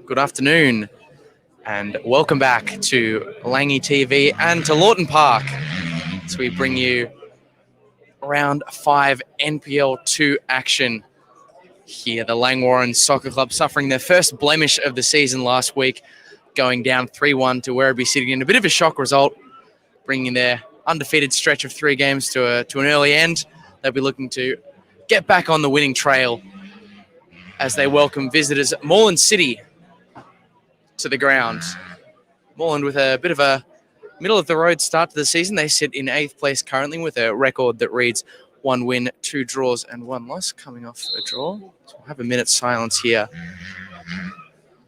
Good afternoon, and welcome back to Langy TV and to Lawton Park as we bring you round 5 NPL2 action here. The Langwarrin Soccer Club suffering their first blemish of the season last week, going down 3-1 to Werribee City in a bit of a shock result, bringing their undefeated stretch of 3 games to an early end. They'll be looking to get back on the winning trail as they welcome visitors Moreland City to the ground. Moreland with a bit of a middle-of-the-road start to the season. They sit in 8th place currently with a record that reads 1 win, 2 draws, and 1 loss, coming off a draw. So we'll have a minute's silence here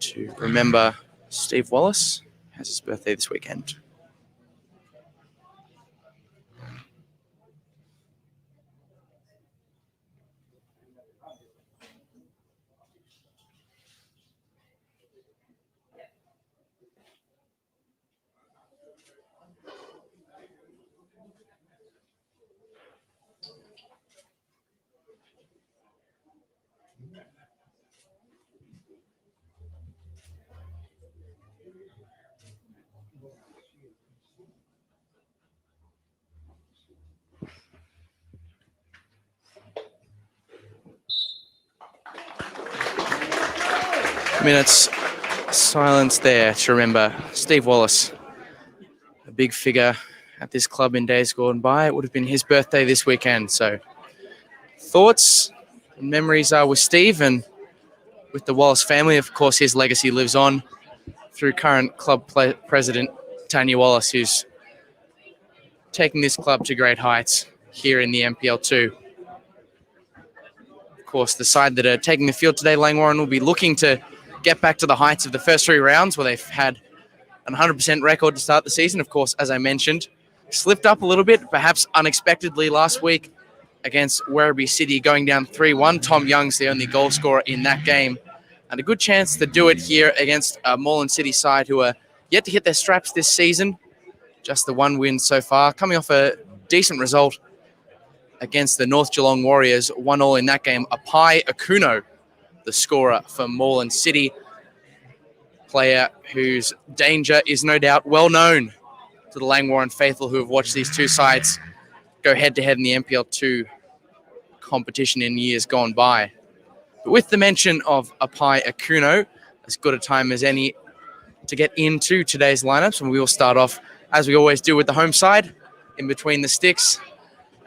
to remember Steve Wallace. Has his birthday this weekend. Minutes silence there to remember Steve Wallace, a big figure at this club in days gone by. It would have been his birthday this weekend. So thoughts and memories are with Steve and with the Wallace family. Of course, his legacy lives on through current club president Tanya Wallace, who's taking this club to great heights here in the NPL2. Of course, the side that are taking the field today, Langwarrin, will be looking to get back to the heights of the first 3 rounds where they've had an 100% record to start the season. Of course, as I mentioned, slipped up a little bit, perhaps unexpectedly last week against Werribee City, going down 3-1. Tom Young's the only goal scorer in that game. And a good chance to do it here against a Moreland City side who are yet to hit their straps this season. Just the 1 win so far, coming off a decent result against the North Geelong Warriors, 1-1 in that game. Apai Akuno, the scorer for Moreland City, player whose danger is no doubt well known to the Langwarrin faithful who have watched these two sides go head-to-head in the NPL2 competition in years gone by. But with the mention of Apai Akuno, as good a time as any to get into today's lineups, and we will start off, as we always do, with the home side, in between the sticks.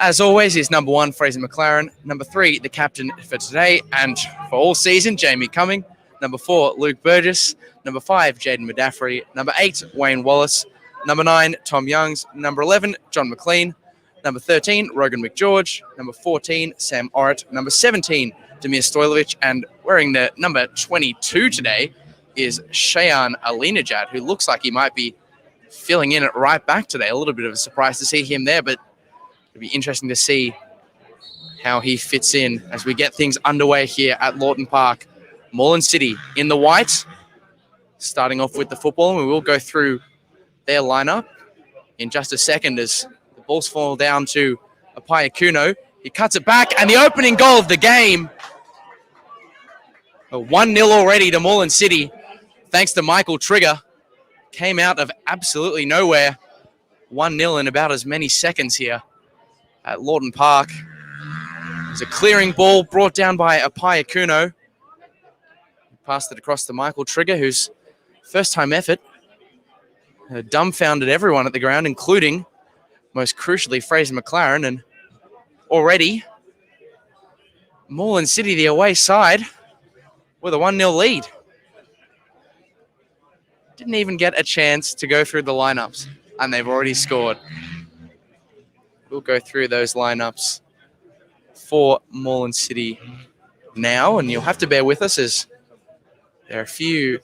As always, is number 1, Fraser McLaren. Number 3, the captain for today and for all season, Jamie Cumming. Number 4, Luke Burgess. Number 5, Jaden Madaffrey. Number 8, Wayne Wallace. Number 9, Tom Youngs. Number 11, John McLean. Number 13, Rogan McGeorge. Number 14, Sam Orritt. Number 17, Demir Stojlovic. And wearing the number 22 today is Shayan Alinajad, who looks like he might be filling in at right back today. A little bit of a surprise to see him there, but it'll be interesting to see how he fits in as we get things underway here at Lawton Park. Moreland City in the white, starting off with the football, and we will go through their lineup in just a second as the balls fall down to Apai Akuno. He cuts it back, and the opening goal of the game. A 1-0 already to Moreland City, thanks to Michael Trigger. Came out of absolutely nowhere. 1-0 in about as many seconds here at Lawton Park. There's a clearing ball brought down by Apai Akuno. Passed it across to Michael Trigger, whose first-time effort dumbfounded everyone at the ground, including, most crucially, Fraser McLaren. And already, Moreland City, the away side, with a 1-0 lead. Didn't even get a chance to go through the lineups, and they've already scored. We'll go through those lineups for Moreland City now, and you'll have to bear with us as there are a few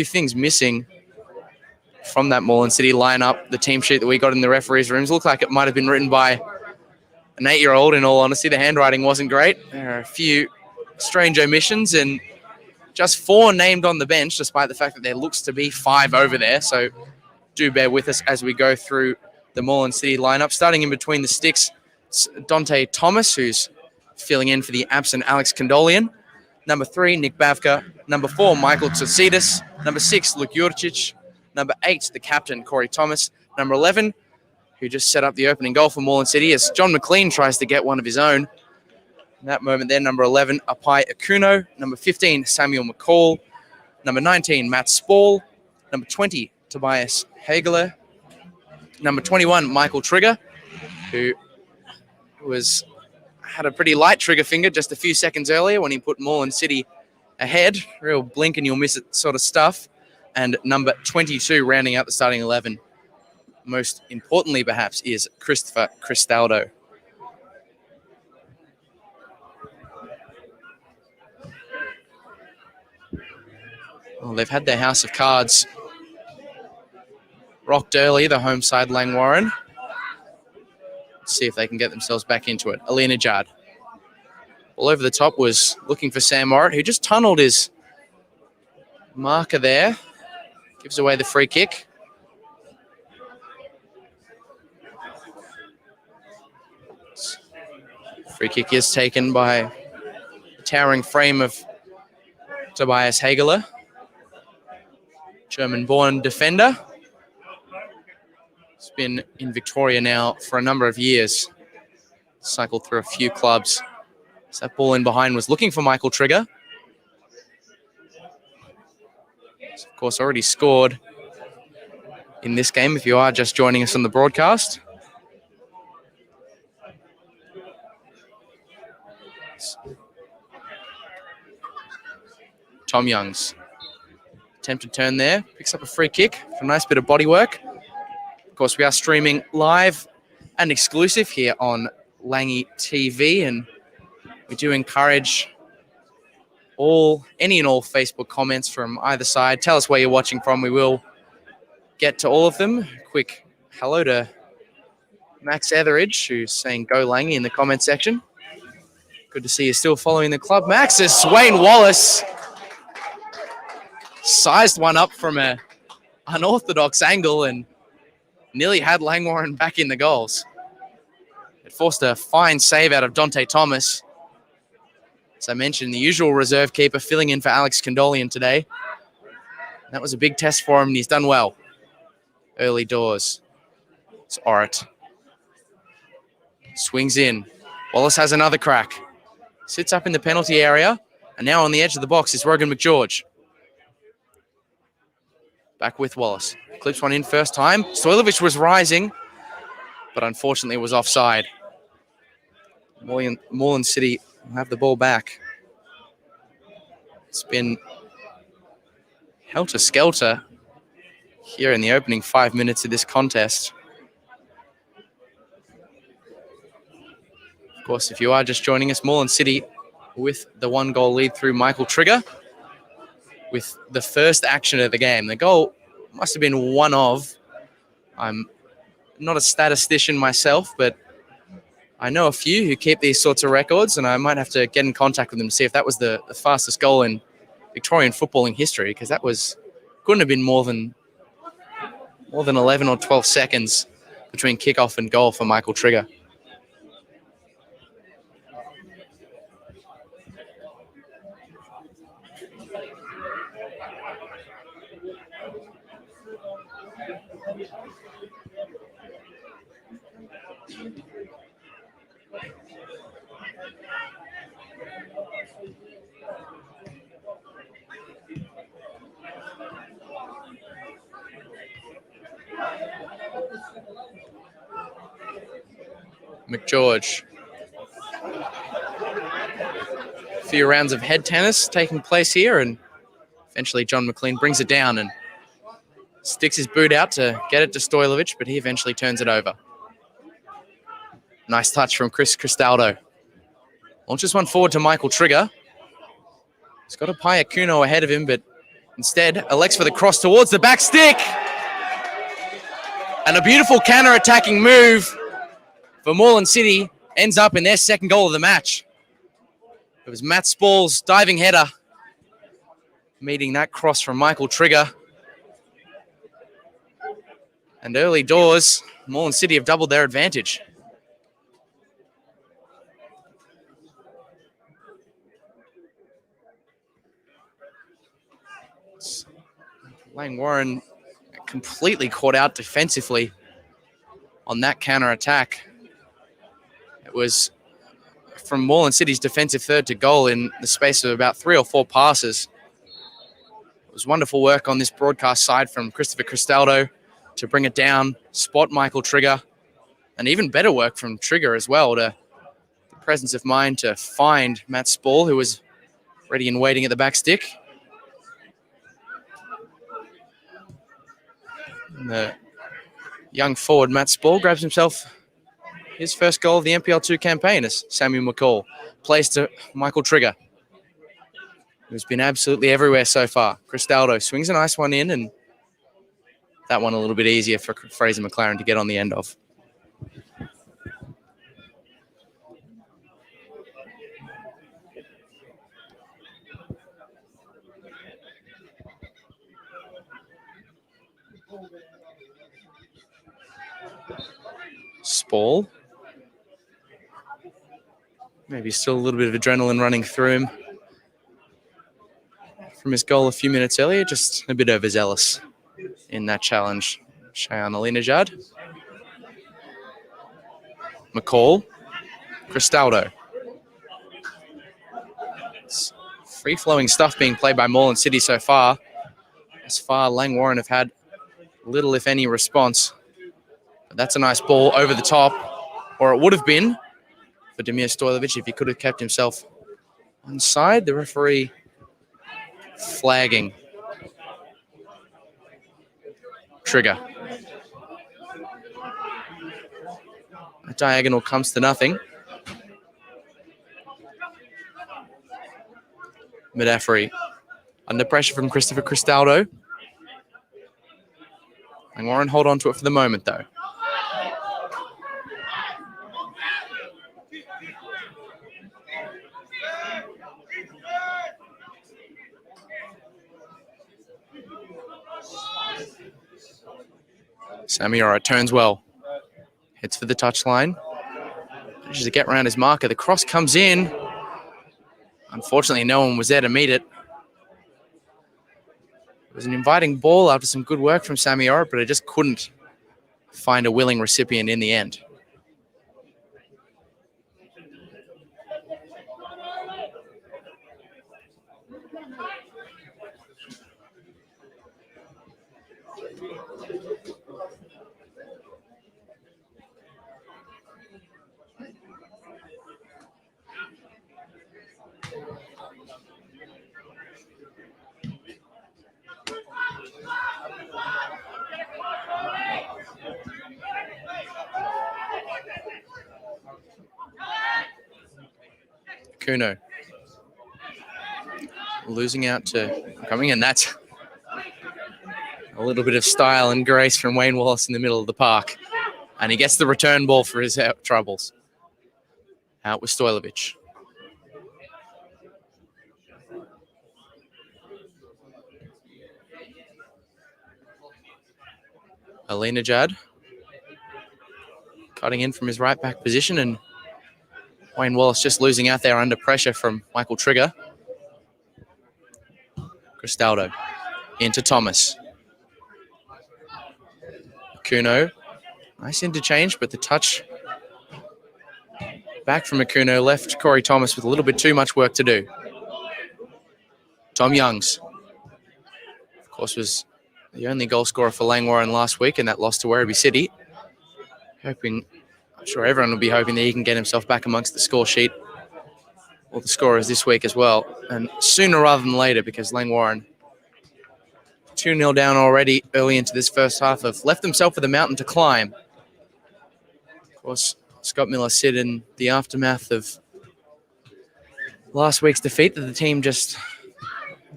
things missing from that Moreland City lineup. The team sheet that we got in the referees' rooms looked like it might have been written by an 8-year-old, in all honesty. The handwriting wasn't great. There are a few strange omissions, and just 4 named on the bench, despite the fact that there looks to be 5 over there. So do bear with us as we go through the Moreland City lineup. Starting in between the sticks, it's Dante Thomas, who's filling in for the absent Alex Condolian. Number 3, Nick Bavka. Number 4, Michael Tsasidis. Number 6, Luke Jurcic. Number 8, the captain, Corey Thomas. Number 11, who just set up the opening goal for Moreland City, as John McLean tries to get one of his own. In that moment there, number 11, Apai Akuno. Number 15, Samuel McCall. Number 19, Matt Spall. Number 20, Tobias Hageler. Number 21, Michael Trigger, who had a pretty light trigger finger just a few seconds earlier when he put Moreland City ahead. Real blink and you'll miss it sort of stuff. And number 22, rounding out the starting 11, most importantly perhaps, is Christopher Cristaldo. Well, they've had their house of cards rocked early, the home side, Langwarrin. Let's see if they can get themselves back into it. Alina Jard. All over the top was looking for Sam Morritt, who just tunneled his marker there. Gives away the free kick. Free kick is taken by the towering frame of Tobias Hageler, German-born defender. He's been in Victoria now for a number of years. Cycled through a few clubs. So that ball in behind was looking for Michael Trigger. He's, of course, already scored in this game if you are just joining us on the broadcast. Tom Youngs. Attempted turn there. Picks up a free kick for a nice bit of body work. Of course, we are streaming live and exclusive here on Langy TV, and we do encourage any and all Facebook comments from either side. Tell us where you're watching from. We will get to all of them. Quick hello to Max Etheridge, who's saying go Langy in the comment section. Good to see you still following the club. Max, as Wayne Wallace sized one up from an unorthodox angle and nearly had Langwarrin back in the goals. It forced a fine save out of Dante Thomas. As I mentioned, the usual reserve keeper filling in for Alex Condolian today. That was a big test for him, and he's done well. Early doors. It's Orrit. Swings in. Wallace has another crack. Sits up in the penalty area, and now on the edge of the box is Rogan McGeorge. Back with Wallace. Clips one in first time. Stojlovic was rising, but unfortunately was offside. Moreland City will have the ball back. It's been helter-skelter here in the opening 5 minutes of this contest. Of course, if you are just joining us, Moreland City with the 1-goal lead through Michael Trigger with the first action of the game. The goal must have been one of. I'm not a statistician myself, but I know a few who keep these sorts of records, and I might have to get in contact with them to see if that was the fastest goal in Victorian footballing history, because that couldn't have been more than 11 or 12 seconds between kickoff and goal for Michael Trigger. McGeorge. A few rounds of head tennis taking place here, and eventually John McLean brings it down and sticks his boot out to get it to Stojlovic, but he eventually turns it over. Nice touch from Chris Cristaldo. Launches one forward to Michael Trigger. He's got a Payakuno ahead of him, but instead elects for the cross towards the back stick. And a beautiful counter-attacking move for Moreland City ends up in their second goal of the match. It was Matt Spall's diving header meeting that cross from Michael Trigger. And early doors, Moreland City have doubled their advantage. Langwarrin completely caught out defensively on that counter-attack. It was from Moreland City's defensive third to goal in the space of about 3 or 4 passes. It was wonderful work on this broadcast side from Christopher Cristaldo to bring it down, spot Michael Trigger, and even better work from Trigger as well, to the presence of mind to find Matt Spall, who was ready and waiting at the back stick. And the young forward, Matt Spall, grabs himself his first goal of the NPL2 campaign as Samuel McCall plays to Michael Trigger, who's been absolutely everywhere so far. Cristaldo swings a nice one in, and that one a little bit easier for Fraser McLaren to get on the end of. Spall. Maybe still a little bit of adrenaline running through him from his goal a few minutes earlier, just a bit overzealous in that challenge. Shayan Alinejad. McCall. Cristaldo. It's free-flowing stuff being played by Moreland City so far. As far, Langwarrin have had little, if any, response. But that's a nice ball over the top, or it would have been for Damir Stojlovic if he could have kept himself onside. The referee flagging Trigger. A diagonal comes to nothing. Medafri under pressure from Christopher Cristaldo. Langwarrin hold on to it for the moment, though. Samiora turns well. Heads for the touchline. Manages to get around his marker. The cross comes in. Unfortunately, no one was there to meet it. It was an inviting ball after some good work from Samiora, but it just couldn't find a willing recipient in the end. Kuno losing out to coming in. That's a little bit of style and grace from Wayne Wallace in the middle of the park. And he gets the return ball for his troubles. Out with Stojlovic. Alinejad cutting in from his right back position, and Wayne Wallace just losing out there under pressure from Michael Trigger. Cristaldo into Thomas. Kuno. Nice interchange, but the touch back from Akuno left Corey Thomas with a little bit too much work to do. Tom Youngs, of course, was the only goal scorer for Langwarrin last week in that loss to Werribee City. I'm sure everyone will be hoping that he can get himself back amongst the score sheet, or the scorers this week as well, and sooner rather than later, because Langwarrin 2-0 down already early into this first half, have left themselves with a mountain to climb. Of course, Scott Miller said in the aftermath of last week's defeat that the team just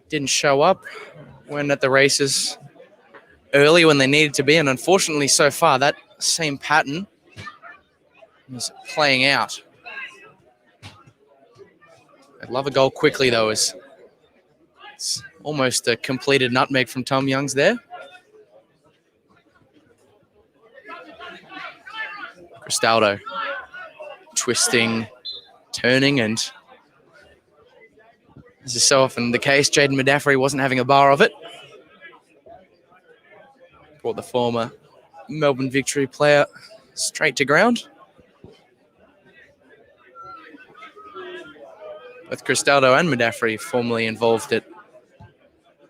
didn't show up, weren't at the races early when they needed to be, and unfortunately so far that same pattern is playing out. I'd love a goal quickly, though, as it's almost a completed nutmeg from Tom Youngs there. Cristaldo twisting, turning, and as is so often the case, Jaden Medafri wasn't having a bar of it. brought the former Melbourne Victory player straight to ground. Both Cristaldo and Madafri formerly involved at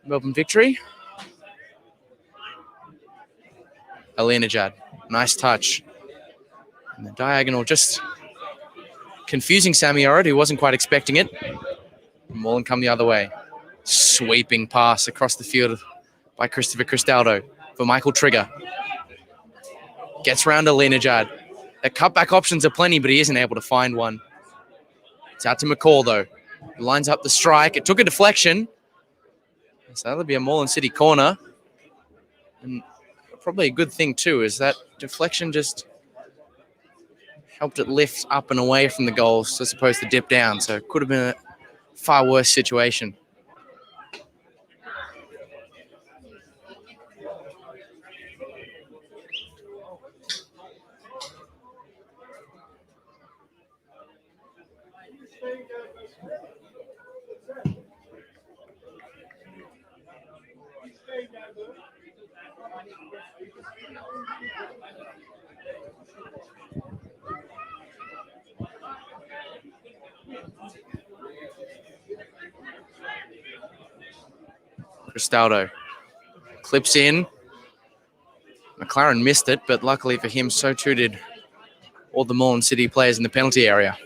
Melbourne Victory. Alinejad, nice touch. And the diagonal just confusing Sammy already, wasn't quite expecting it. Moreland come the other way. Sweeping pass across the field by Christopher Cristaldo for Michael Trigger. Gets round to Alinejad. The cutback options are plenty, but he isn't able to find one. It's out to McCall, though. He lines up the strike. It took a deflection. So that'll be a Moreland City corner. And probably a good thing, too, is that deflection just helped it lift up and away from the goals as opposed to dip down. So it could have been a far worse situation. Cristaldo clips in. McLaren missed it, but luckily for him, so too did all the Moreland City players in the penalty area.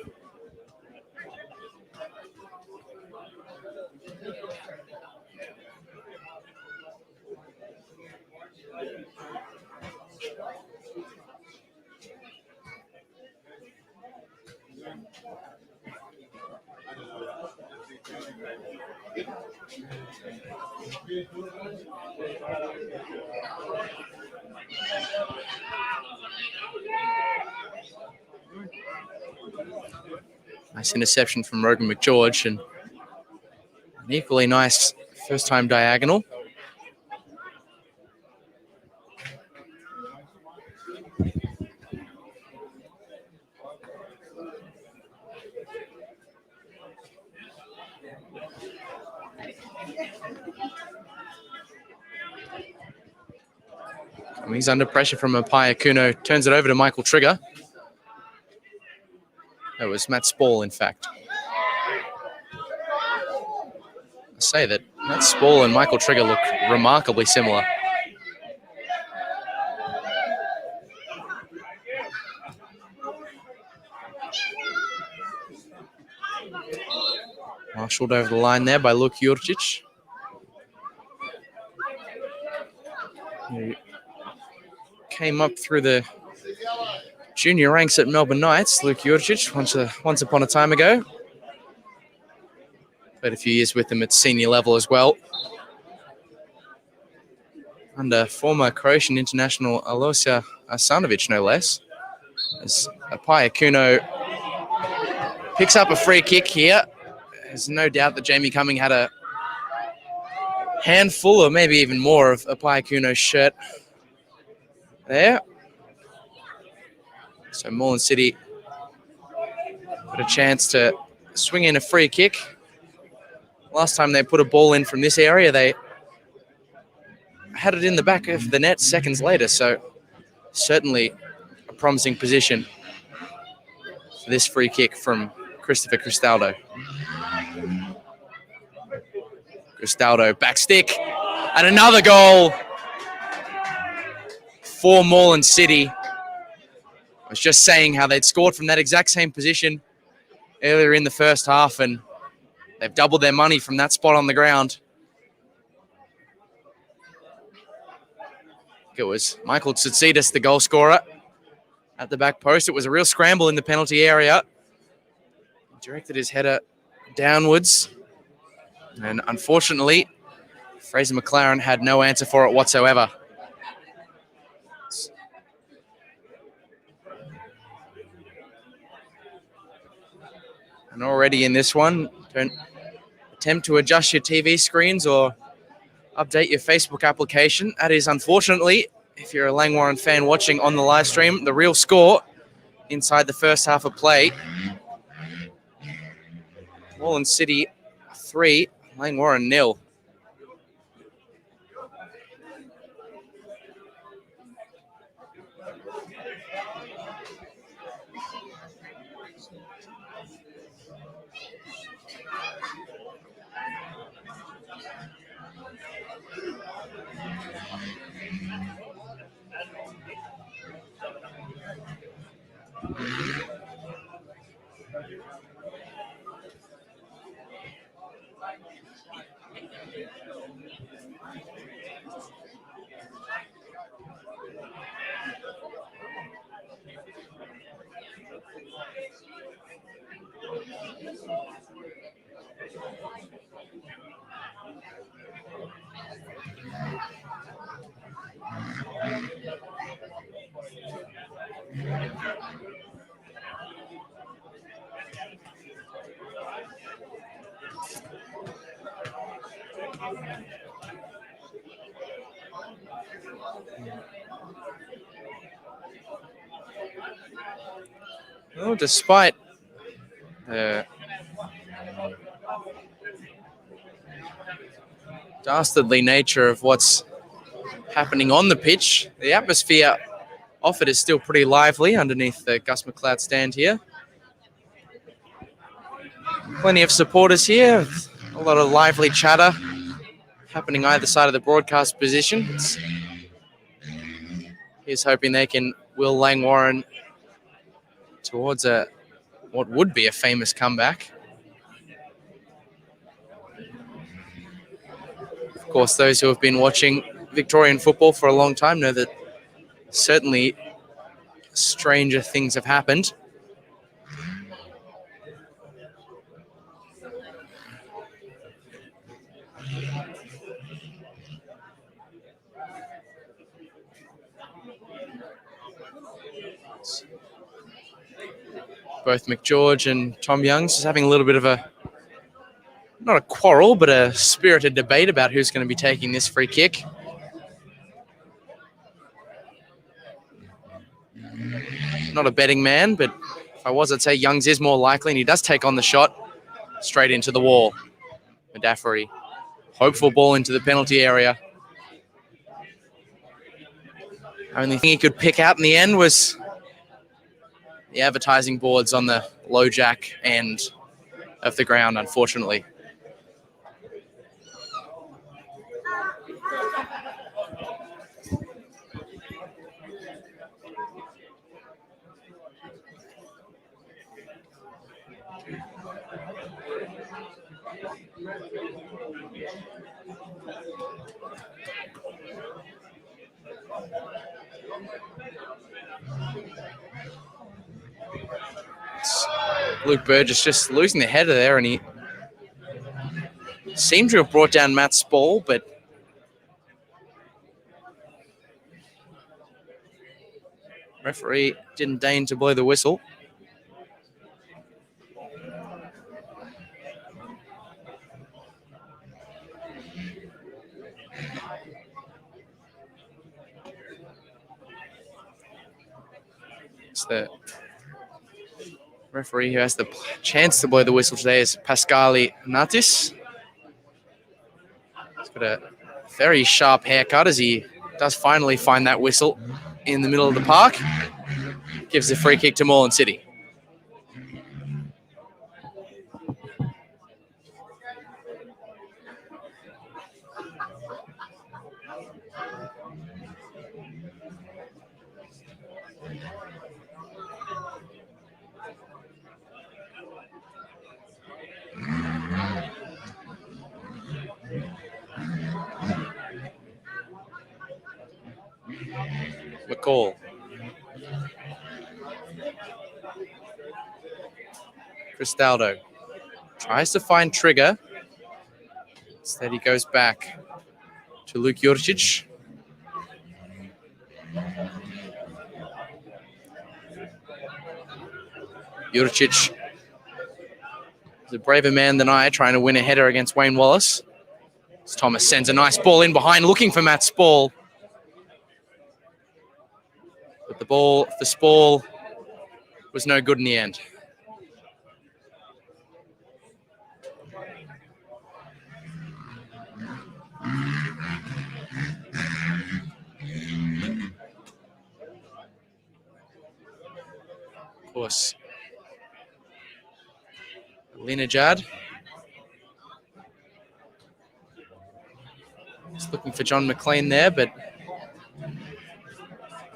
Nice interception from Rogan McGeorge and an equally nice first-time diagonal. He's under pressure from Apaya Kuno. Turns it over to Michael Trigger. That was Matt Spall, in fact. I say that Matt Spall and Michael Trigger look remarkably similar. Marshalled over the line there by Luke Jurcic. He came up through the junior ranks at Melbourne Knights, Luke Jurcic, once upon a time ago. Played a few years with him at senior level as well. Under former Croatian international Alosja Asanovic, no less. As Apaya Kuno picks up a free kick here. There's no doubt that Jamie Cumming had a handful or maybe even more of Apaya Kuno's shirt there. So Moreland City got a chance to swing in a free kick. Last time they put a ball in from this area, they had it in the back of the net seconds later. So certainly a promising position for this free kick from Christopher Cristaldo. Cristaldo, back stick, and another goal for Moreland City. I was just saying how they'd scored from that exact same position earlier in the first half, and they've doubled their money from that spot on the ground. It was Michael Tsitsidas, the goal scorer, at the back post. It was a real scramble in the penalty area. He directed his header downwards, and unfortunately, Fraser McLaren had no answer for it whatsoever. And already in this one, don't attempt to adjust your TV screens or update your Facebook application. That is, unfortunately, if you're a Langwarrin fan watching on the live stream, the real score inside the first half of play. Moreland City 3, Langwarrin 0. Well, despite the dastardly nature of what's happening on the pitch, the atmosphere off it is still pretty lively underneath the Gus McLeod stand here. Plenty of supporters here, a lot of lively chatter happening either side of the broadcast position. He's hoping they can will Langwarrin towards what would be a famous comeback. Of course, those who have been watching Victorian football for a long time know that certainly stranger things have happened. Both McGeorge and Tom Youngs is having a little bit of not a quarrel, but a spirited debate about who's going to be taking this free kick. Not a betting man, but if I was, I'd say Youngs is more likely, and he does take on the shot straight into the wall. Madaffery, hopeful ball into the penalty area. Only thing he could pick out in the end was the advertising boards on the low jack end of the ground, unfortunately. Luke Burgess just losing the header there, and he seemed to have brought down Matt Spall, but referee didn't deign to blow the whistle. It's the referee who has the chance to blow the whistle today is Pascali Natis. He's got a very sharp haircut as he does finally find that whistle in the middle of the park. Gives the free kick to Moreland City. McCall. Cristaldo tries to find Trigger. Instead, he goes back to Luke Jurcic. Jurcic is a braver man than I, trying to win a header against Wayne Wallace. As Thomas sends a nice ball in behind, looking for Matt Spall. But the ball for Spall was no good in the end. Of course, Linajad just looking for John McLean there, but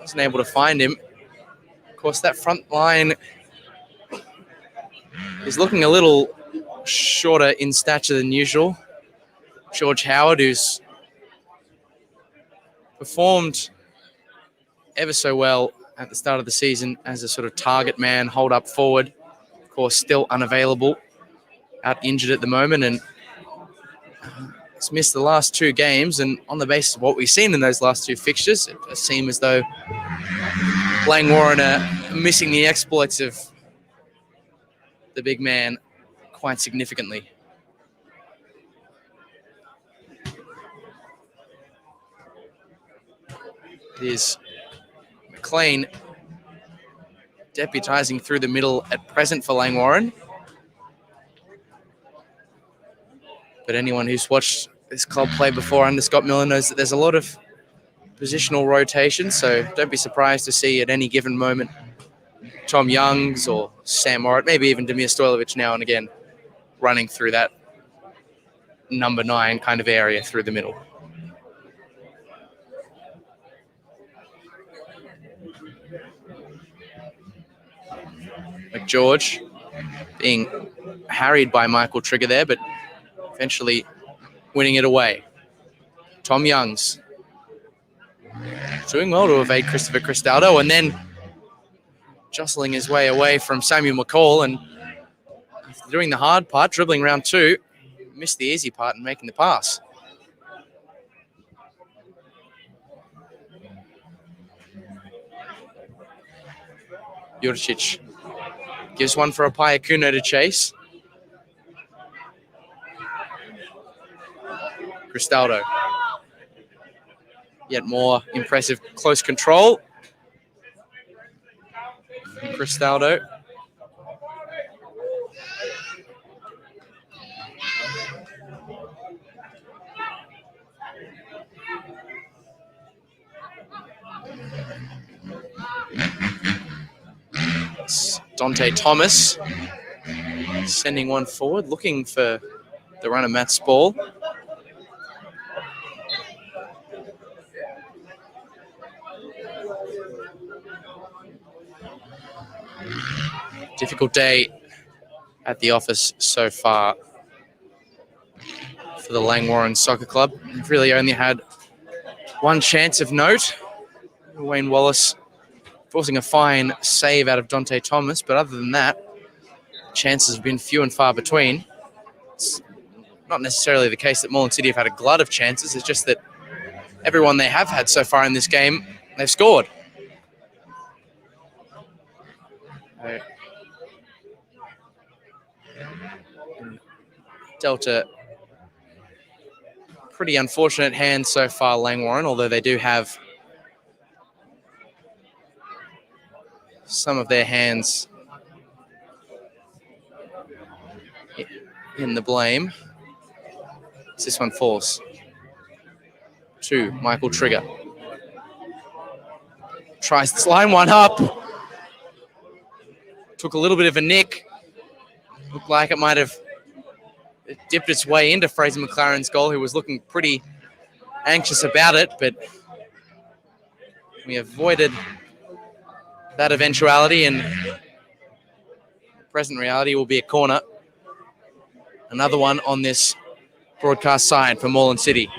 wasn't able to find him. Of course, that front line is looking a little shorter in stature than usual. George Howard, who's performed ever so well at the start of the season as a sort of target man, hold up forward. Of course, still unavailable, out injured at the moment, and has missed the last 2 games. And on the basis of what we've seen in those last 2 fixtures, it does seem as though Langwarrin are missing the exploits of the big man quite significantly. It is McLean deputising through the middle at present for Langwarrin. But anyone who's watched this club play before under Scott Miller knows that there's a lot of positional rotation, so don't be surprised to see at any given moment Tom Youngs or Sam Morritt, maybe even Demir Stojlovic now and again, running through that number 9 kind of area through the middle. McGeorge being harried by Michael Trigger there, but eventually winning it away. Tom Youngs doing well to evade Christopher Cristaldo, and then jostling his way away from Samuel McCall, and doing the hard part, dribbling round 2, missed the easy part and making the pass. Juricic gives one for Apaya Kuno to chase. Cristaldo. Yet more impressive close control. Cristaldo. Dante Thomas sending one forward, looking for the run of Matt Spall. Difficult day at the office so far for the Langwarrin Soccer Club. They've really only had one chance of note. Wayne Wallace forcing a fine save out of Dante Thomas, but other than that, chances have been few and far between. It's not necessarily the case that Moreland City have had a glut of chances, it's just that everyone they have had so far in this game, they've scored. Dealt a pretty unfortunate hand so far, Langwarrin, although they do have some of their hands in the blame. As this one falls to Michael Trigger. Tries to line one up. Took a little bit of a nick. Looked like it might have dipped its way into Fraser McLaren's goal, who was looking pretty anxious about it, but we avoided that eventuality, and present reality will be a corner. Another one on this broadcast side for Moreland City.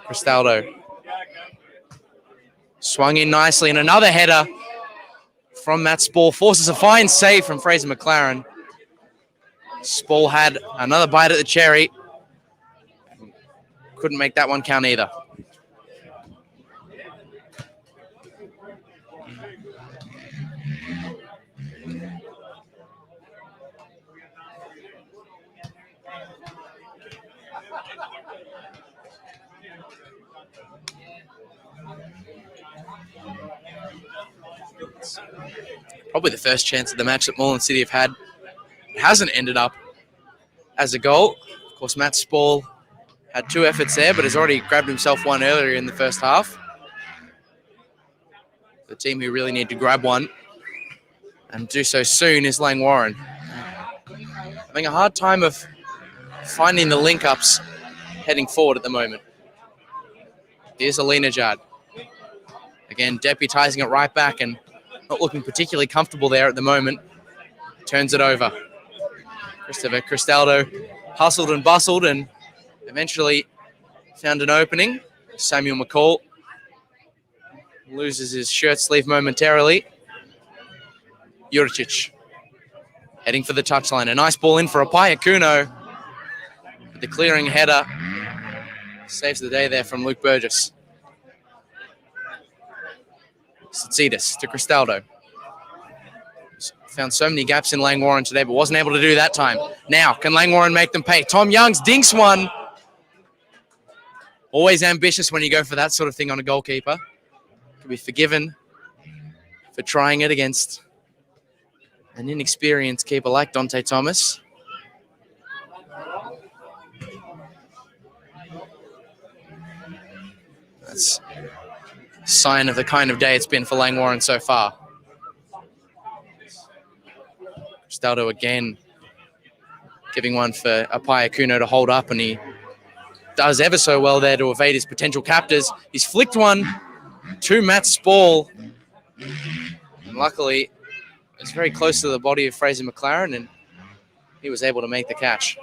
Cristaldo swung in nicely, and another header from Matt Spall forces a fine save from Fraser McLaren. Spall had another bite at the cherry. Couldn't make that one count either. Probably the first chance of the match that Moreland City have had. It hasn't ended up as a goal. Of course, Matt Spall had 2 efforts there, but has already grabbed himself one earlier in the first half. The team who really need to grab one and do so soon is Langwarrin. Having a hard time of finding the link-ups heading forward at the moment. Here's Alina Judd. again, deputizing it right back and not looking particularly comfortable there at the moment. Turns it over. Christopher Cristaldo hustled and bustled and eventually found an opening. Samuel McCall loses his shirt sleeve momentarily. Juricic heading for the touchline. A nice ball in for Apaya Kuno. The clearing header saves the day there from Luke Burgess. Tsitsipas to Cristaldo. Found so many gaps in Langwarrin today, but wasn't able to do that time. Now, can Langwarrin make them pay? Tom Youngs dinks one. Always ambitious when you go for that sort of thing on a goalkeeper. Can be forgiven for trying it against an inexperienced keeper like Dante Thomas. That's a sign of the kind of day it's been for Langwarrin so far. Cristaldo again giving one for Apaya Kuno to hold up, and he does ever so well there to evade his potential captors. He's flicked one to Matt Spall, and luckily it's very close to the body of Fraser McLaren, and he was able to make the catch.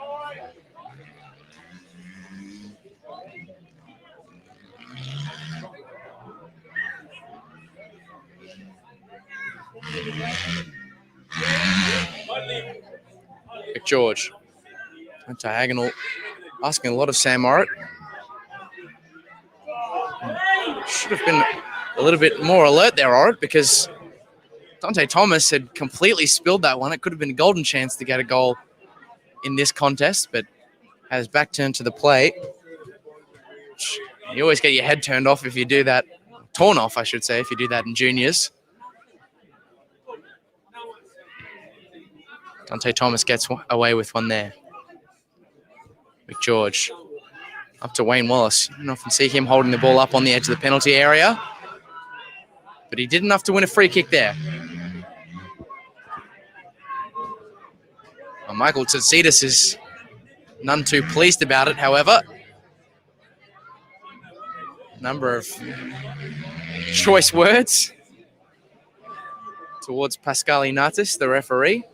McGeorge, a diagonal, asking a lot of Sam Orritt. Should have been a little bit more alert there, Orritt, because Dante Thomas had completely spilled that one. It could have been a golden chance to get a goal in this contest, but had his back turned to the plate. You always get your head turned off if you do that. Torn off, I should say, if you do that in juniors. Dante Thomas gets away with one there. McGeorge up to Wayne Wallace. You don't often see him holding the ball up on the edge of the penalty area, but he did enough to win a free kick there. Well, Michael Tsitsipas is none too pleased about it, however. Number of choice words towards Pascal Inatis, the referee.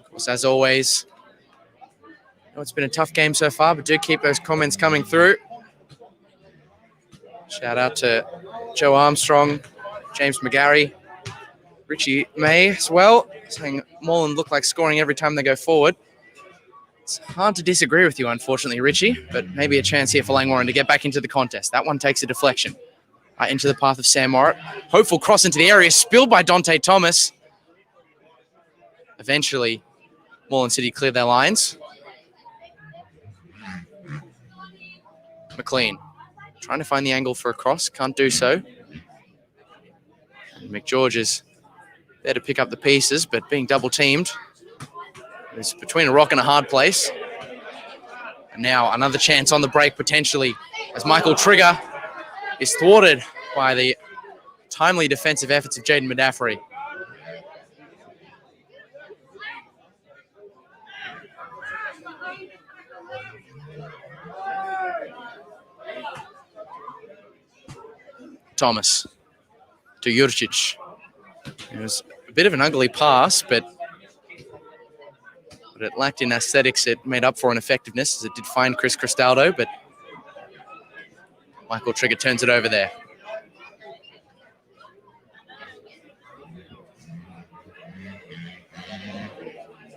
Of course, as always, I know it's been a tough game so far, but do keep those comments coming through. Shout out to Joe Armstrong, James McGarry, Richie May as well, saying Moreland look like scoring every time they go forward. It's hard to disagree with you, unfortunately, Richie, but maybe a chance here for Langwarrin to get back into the contest. That one takes a deflection into the path of Sam Orritt. Hopeful cross into the area, spilled by Dante Thomas. Eventually, Moreland City cleared their lines. McLean trying to find the angle for a cross, can't do so. And McGeorge is there to pick up the pieces, but being double teamed. It's between a rock and a hard place. And now another chance on the break potentially as Michael Trigger is thwarted by the timely defensive efforts of Jaden Medaffery. Thomas to Juricic. It was a bit of an ugly pass, but it lacked in aesthetics. It made up for in effectiveness, as it did find Chris Cristaldo, but Michael Trigger turns it over there.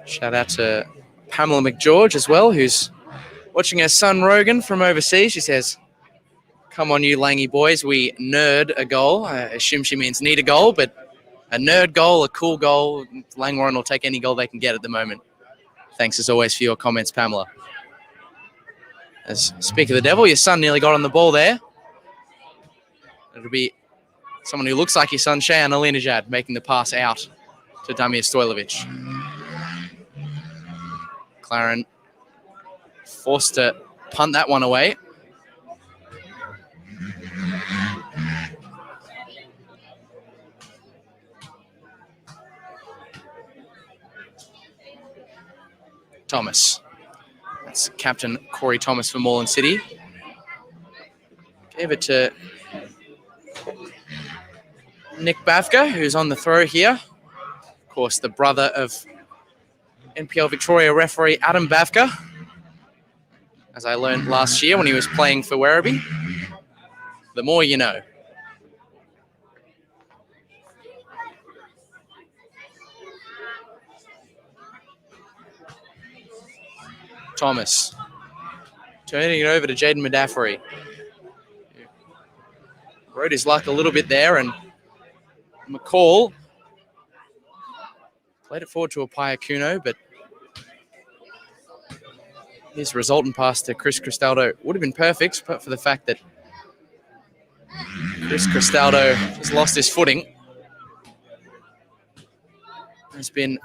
Shout out to Pamela McGeorge as well, who's watching her son Rogan from overseas. She says, "Come on, you Langy boys, we nerd a goal." I assume she means need a goal, but a nerd goal, a cool goal. Langwarrin will take any goal they can get at the moment. Thanks as always for your comments, Pamela. As speak of the devil, your son nearly got on the ball there. It'll be someone who looks like your son, Shayan Alinejad, making the pass out to Damir Stojlovic. McLaren forced to punt that one away. Thomas That's Captain Corey Thomas for Moreland City. Gave it to Nick Bavka, who's on the throw here. Of course, the brother of NPL Victoria referee Adam Bavka, as I learned last year when he was playing for Werribee. The more you know. Thomas turning it over to Jaden Medaffery. Rode his luck a little bit there, and McCall played it forward to Apaya Kuno, but his resultant pass to Chris Cristaldo would have been perfect, but for the fact that Chris Cristaldo has lost his footing. It's been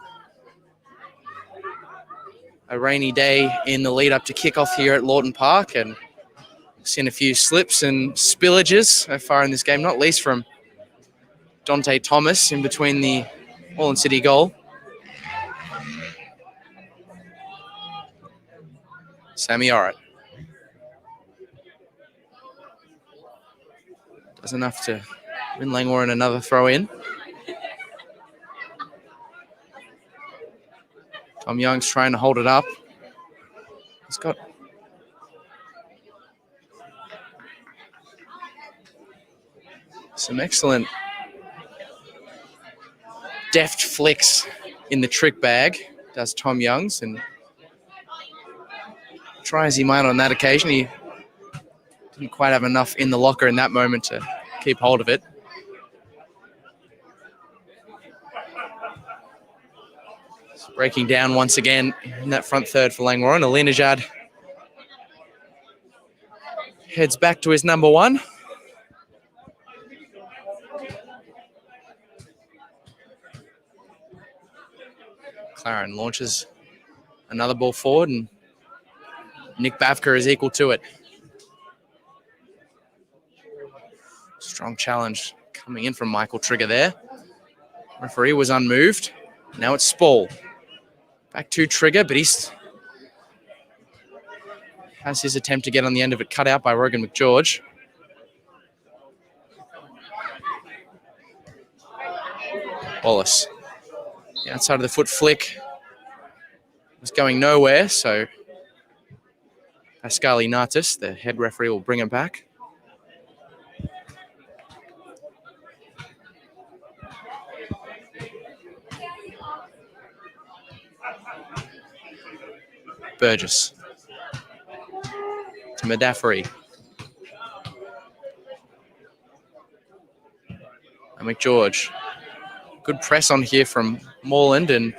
a rainy day in the lead up to kickoff here at Lawton Park, and seen a few slips and spillages so far in this game, not least from Dante Thomas in between the Moreland City goal. Sammy Orrit does enough to win Langwarrin another throw in. Tom Young's trying to hold it up. He's got some excellent deft flicks in the trick bag, does Tom Youngs, and try as he might on that occasion, he didn't quite have enough in the locker in that moment to keep hold of it. Breaking down once again in that front third for Langwarrin. Alinejad heads back to his number one. Claren launches another ball forward, and Nick Bavka is equal to it. Strong challenge coming in from Michael Trigger there. Referee was unmoved. Now it's Spall. Back to Trigger, but he's has his attempt to get on the end of it cut out by Rogan McGeorge. Wallace. The outside of the foot flick was going nowhere, so Pascali Natis, the head referee, will bring him back. Burgess to Medaffery. And McGeorge. Good press on here from Moreland, and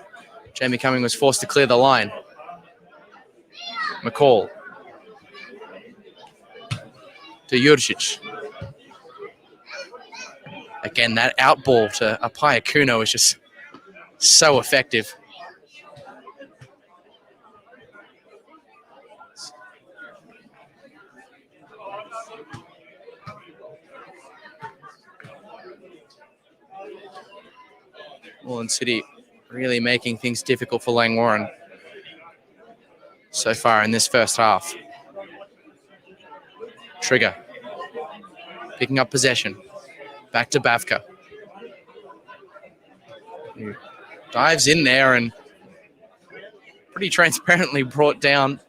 Jamie Cumming was forced to clear the line. McCall to Jurcic. Again, that out ball to Apaya Kuno is just so effective. Moreland City really making things difficult for Langwarrin so far in this first half. Trigger picking up possession. Back to Bavka. He dives in there and pretty transparently brought down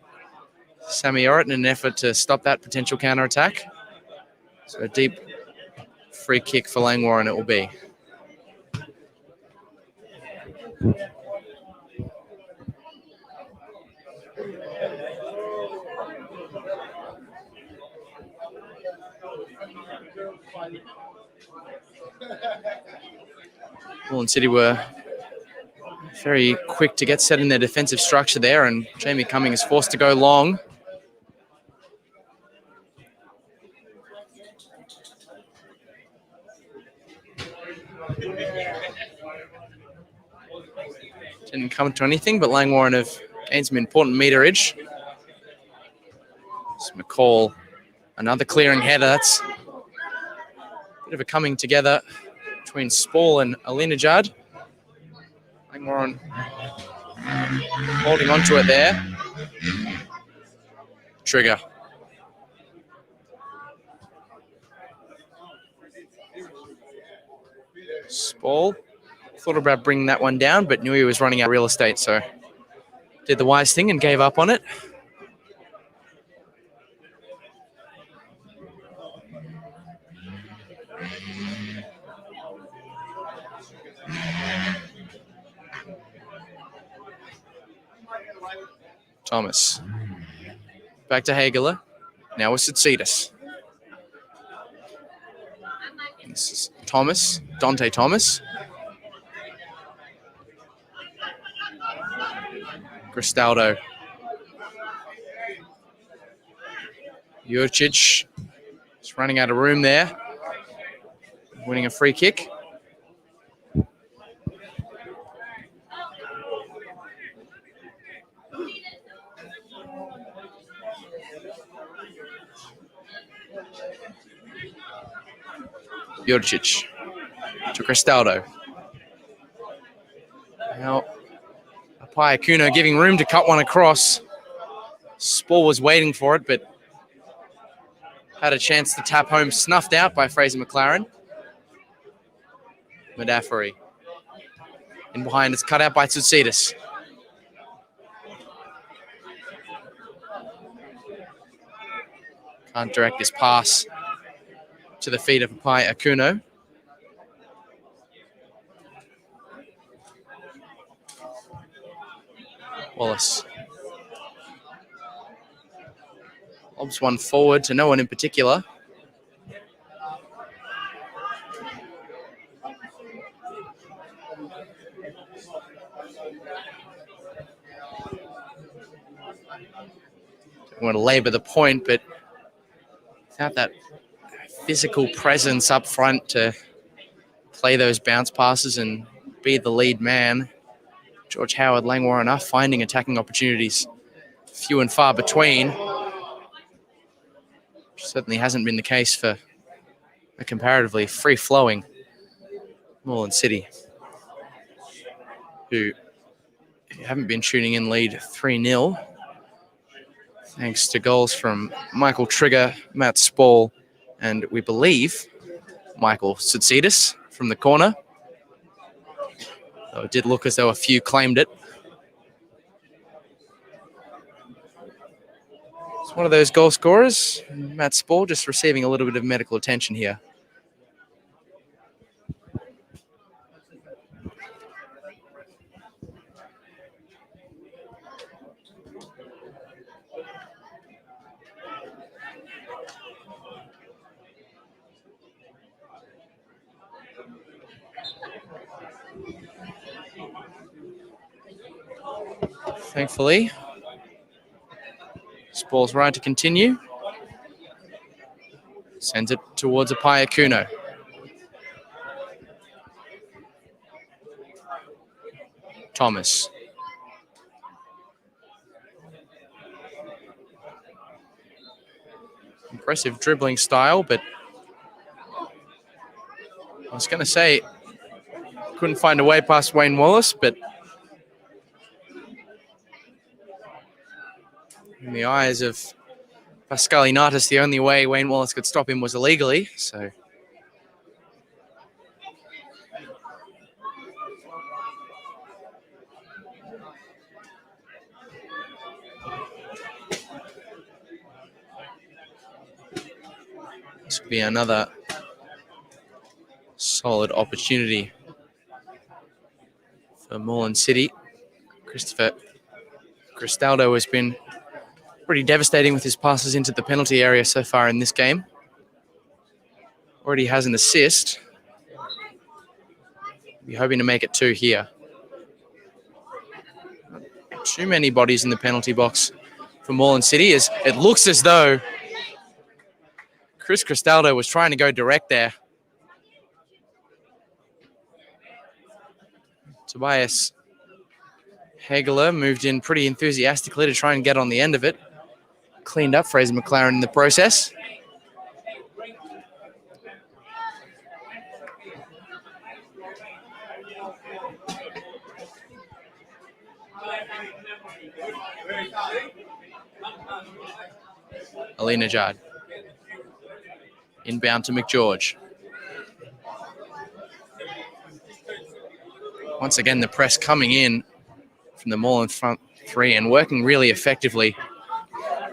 Sammy Orrit in an effort to stop that potential counter-attack. So a deep free kick for Langwarrin it will be. Moreland City were very quick to get set in their defensive structure there, and Jamie Cumming is forced to go long. Didn't come to anything, but Langwarrin have gained some important meterage. It's McCall, another clearing header. That's a bit of a coming together between Spall and Alinejad. Langwarrin holding on to it there. Trigger. Spall. Thought about bringing that one down, but knew he was running out of real estate, so did the wise thing and gave up on it. Thomas. Back to Hageler. Now with Tsitsipas. This is Thomas. Dante Thomas. Cristaldo. Jurcic is running out of room there. Winning a free kick. Jurcic to Cristaldo. Now, Apayakuno giving room to cut one across. Spall was waiting for it, but had a chance to tap home, snuffed out by Fraser McLaren. Madafari. In behind, it's cut out by Tsitsipas. Can't direct this pass to the feet of Apayakuno. Wallace. Lobs one forward to no one in particular. Don't want to labour the point, but without that physical presence up front to play those bounce passes and be the lead man, George Howard, Langwarrin are finding attacking opportunities few and far between. Certainly hasn't been the case for a comparatively free-flowing Moreland City, who, if you haven't been tuning in, lead 3-0, thanks to goals from Michael Trigger, Matt Spall, and we believe Michael Tsitsipas from the corner. Though it did look as though a few claimed it. It's one of those goal scorers. Matt Spall just receiving a little bit of medical attention here. Thankfully, Spall's right to continue. Sends it towards Apayakuno. Thomas. Impressive dribbling style, but I was going to say couldn't find a way past Wayne Wallace, but in the eyes of Pascal Inatis, the only way Wayne Wallace could stop him was illegally, so this could be another solid opportunity for Moreland City. Christopher Cristaldo has been pretty devastating with his passes into the penalty area so far in this game. Already has an assist. We're hoping to make it 2 here. Not too many bodies in the penalty box for Moreland City. As it looks as though Chris Cristaldo was trying to go direct there. Tobias Hageler moved in pretty enthusiastically to try and get on the end of it. Cleaned up Fraser McLaren in the process. Alinejad. Inbound to McGeorge. Once again, the press coming in from the Moreland front three and working really effectively.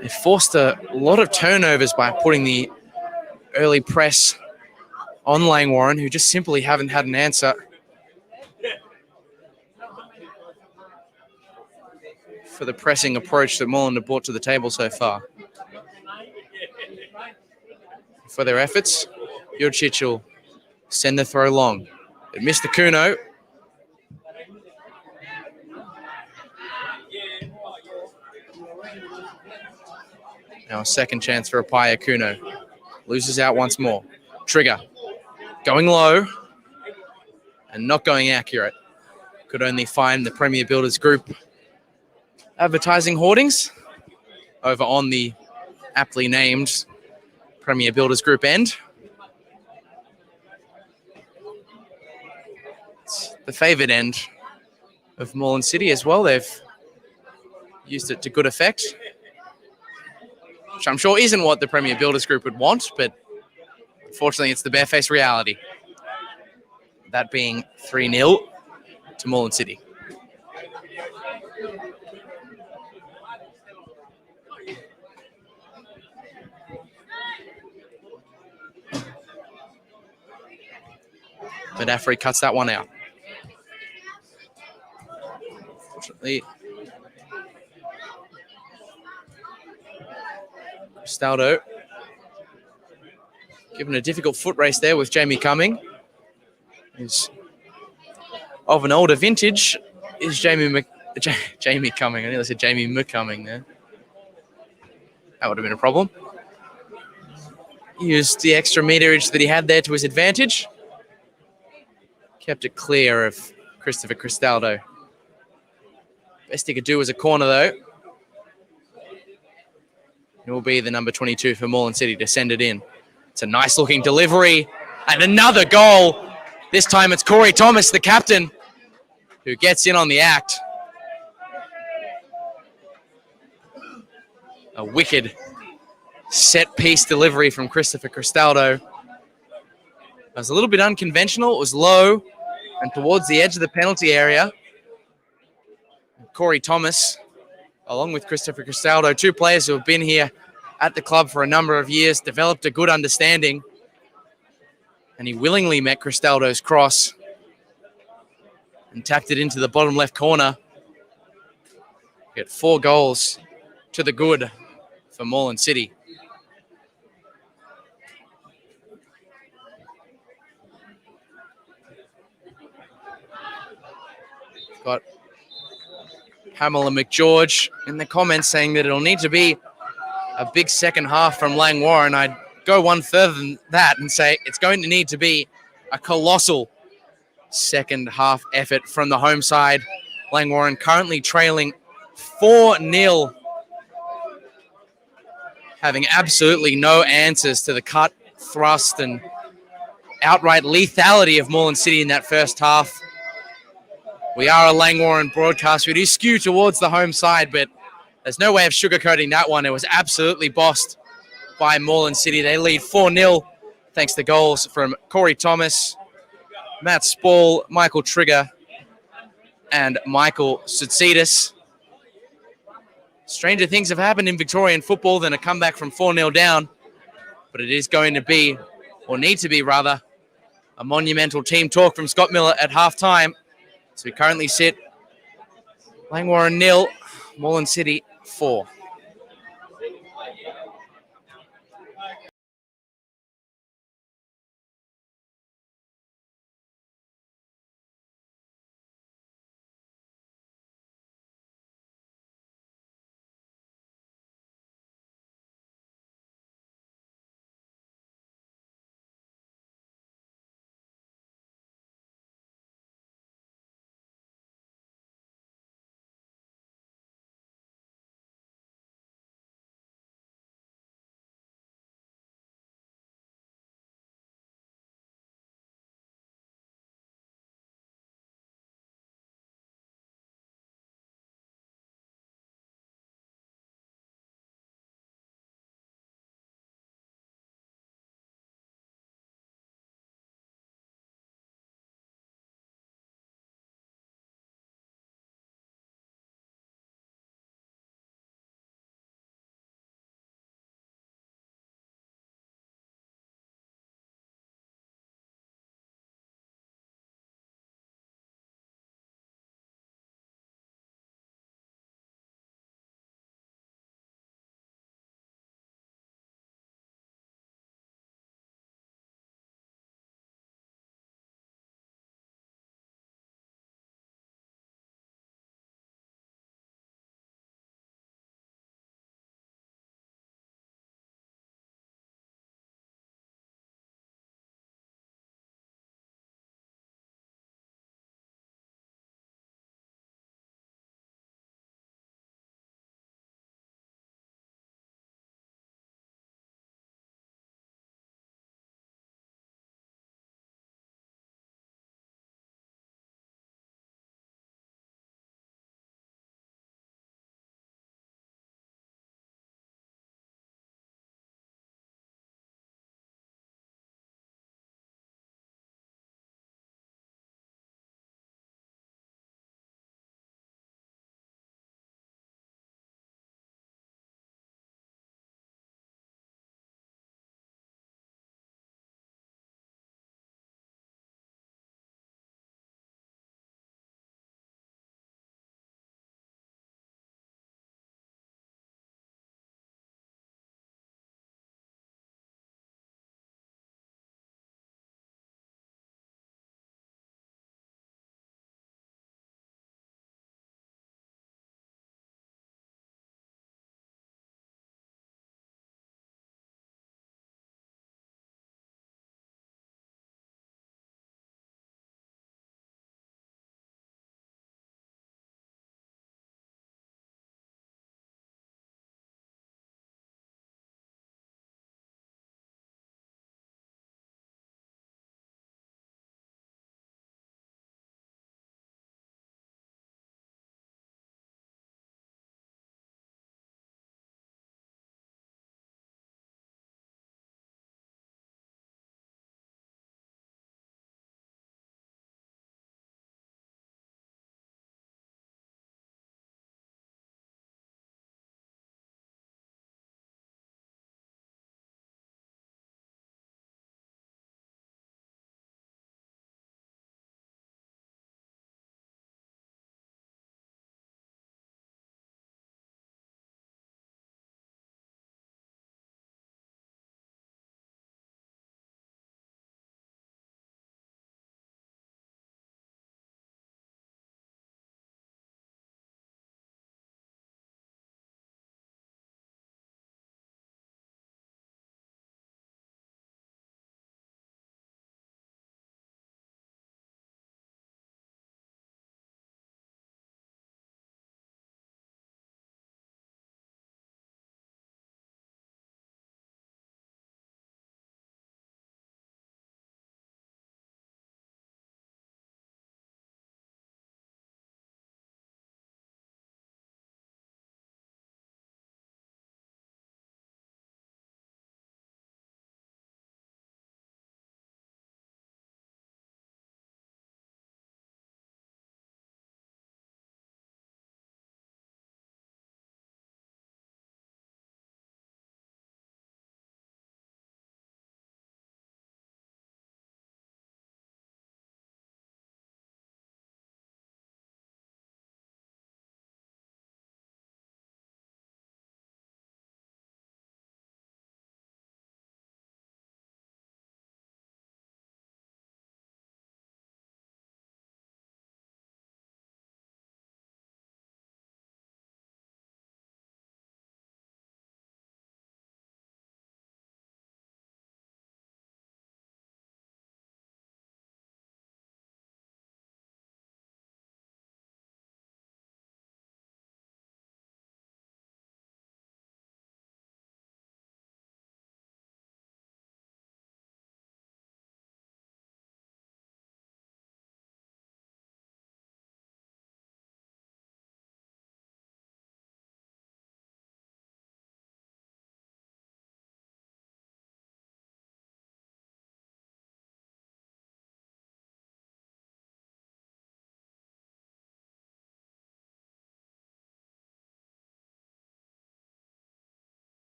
They forced a lot of turnovers by putting the early press on Langwarrin, who just simply haven't had an answer for the pressing approach that Moreland have brought to the table so far. For their efforts, Jurcic will send the throw long. It missed the Kuno. Now a second chance for Apaya Kuno. Loses out once more. Trigger. Going low and not going accurate. Could only find the Premier Builders Group advertising hoardings over on the aptly named Premier Builders Group end. It's the favoured end of Moreland City as well. They've used it to good effect, which I'm sure isn't what the Premier Builders Group would want, but unfortunately it's the barefaced reality. That being 3-0 to Moreland City. But Afri cuts that one out. Unfortunately, Staldo given a difficult foot race there with Jamie Cumming. He's of an older vintage is Jamie Cumming. I nearly said Jamie McCumming there. That would have been a problem. He used the extra meterage that he had there to his advantage. Kept it clear of Christopher Cristaldo. Best he could do was a corner, though. It will be the number 22 for Moreland City to send it in. It's a nice-looking delivery. And another goal. This time it's Corey Thomas, the captain, who gets in on the act. A wicked set-piece delivery from Christopher Cristaldo. It was a little bit unconventional. It was low and towards the edge of the penalty area. Corey Thomas, along with Christopher Cristaldo, two players who have been here at the club for a number of years, developed a good understanding. And he willingly met Cristaldo's cross and tapped it into the bottom left corner. Get 4 goals to the good for Moreland City. Got Pamela McGeorge in the comments saying that it'll need to be a big second half from Langwarrin. I'd go one further than that and say it's going to need to be a colossal second half effort from the home side. Langwarrin currently trailing 4-0, having absolutely no answers to the cut, thrust, and outright lethality of Moreland City in that first half. We are a Langwarrin broadcast. We do skew towards the home side, but there's no way of sugarcoating that one. It was absolutely bossed by Moreland City. They lead 4-0 thanks to goals from Corey Thomas, Matt Spall, Michael Trigger, and Michael Sutsitis. Stranger things have happened in Victorian football than a comeback from 4-0 down, but it is going to be, or need to be rather, a monumental team talk from Scott Miller at halftime. So we currently sit Langwarrin 0, Moreland City 4.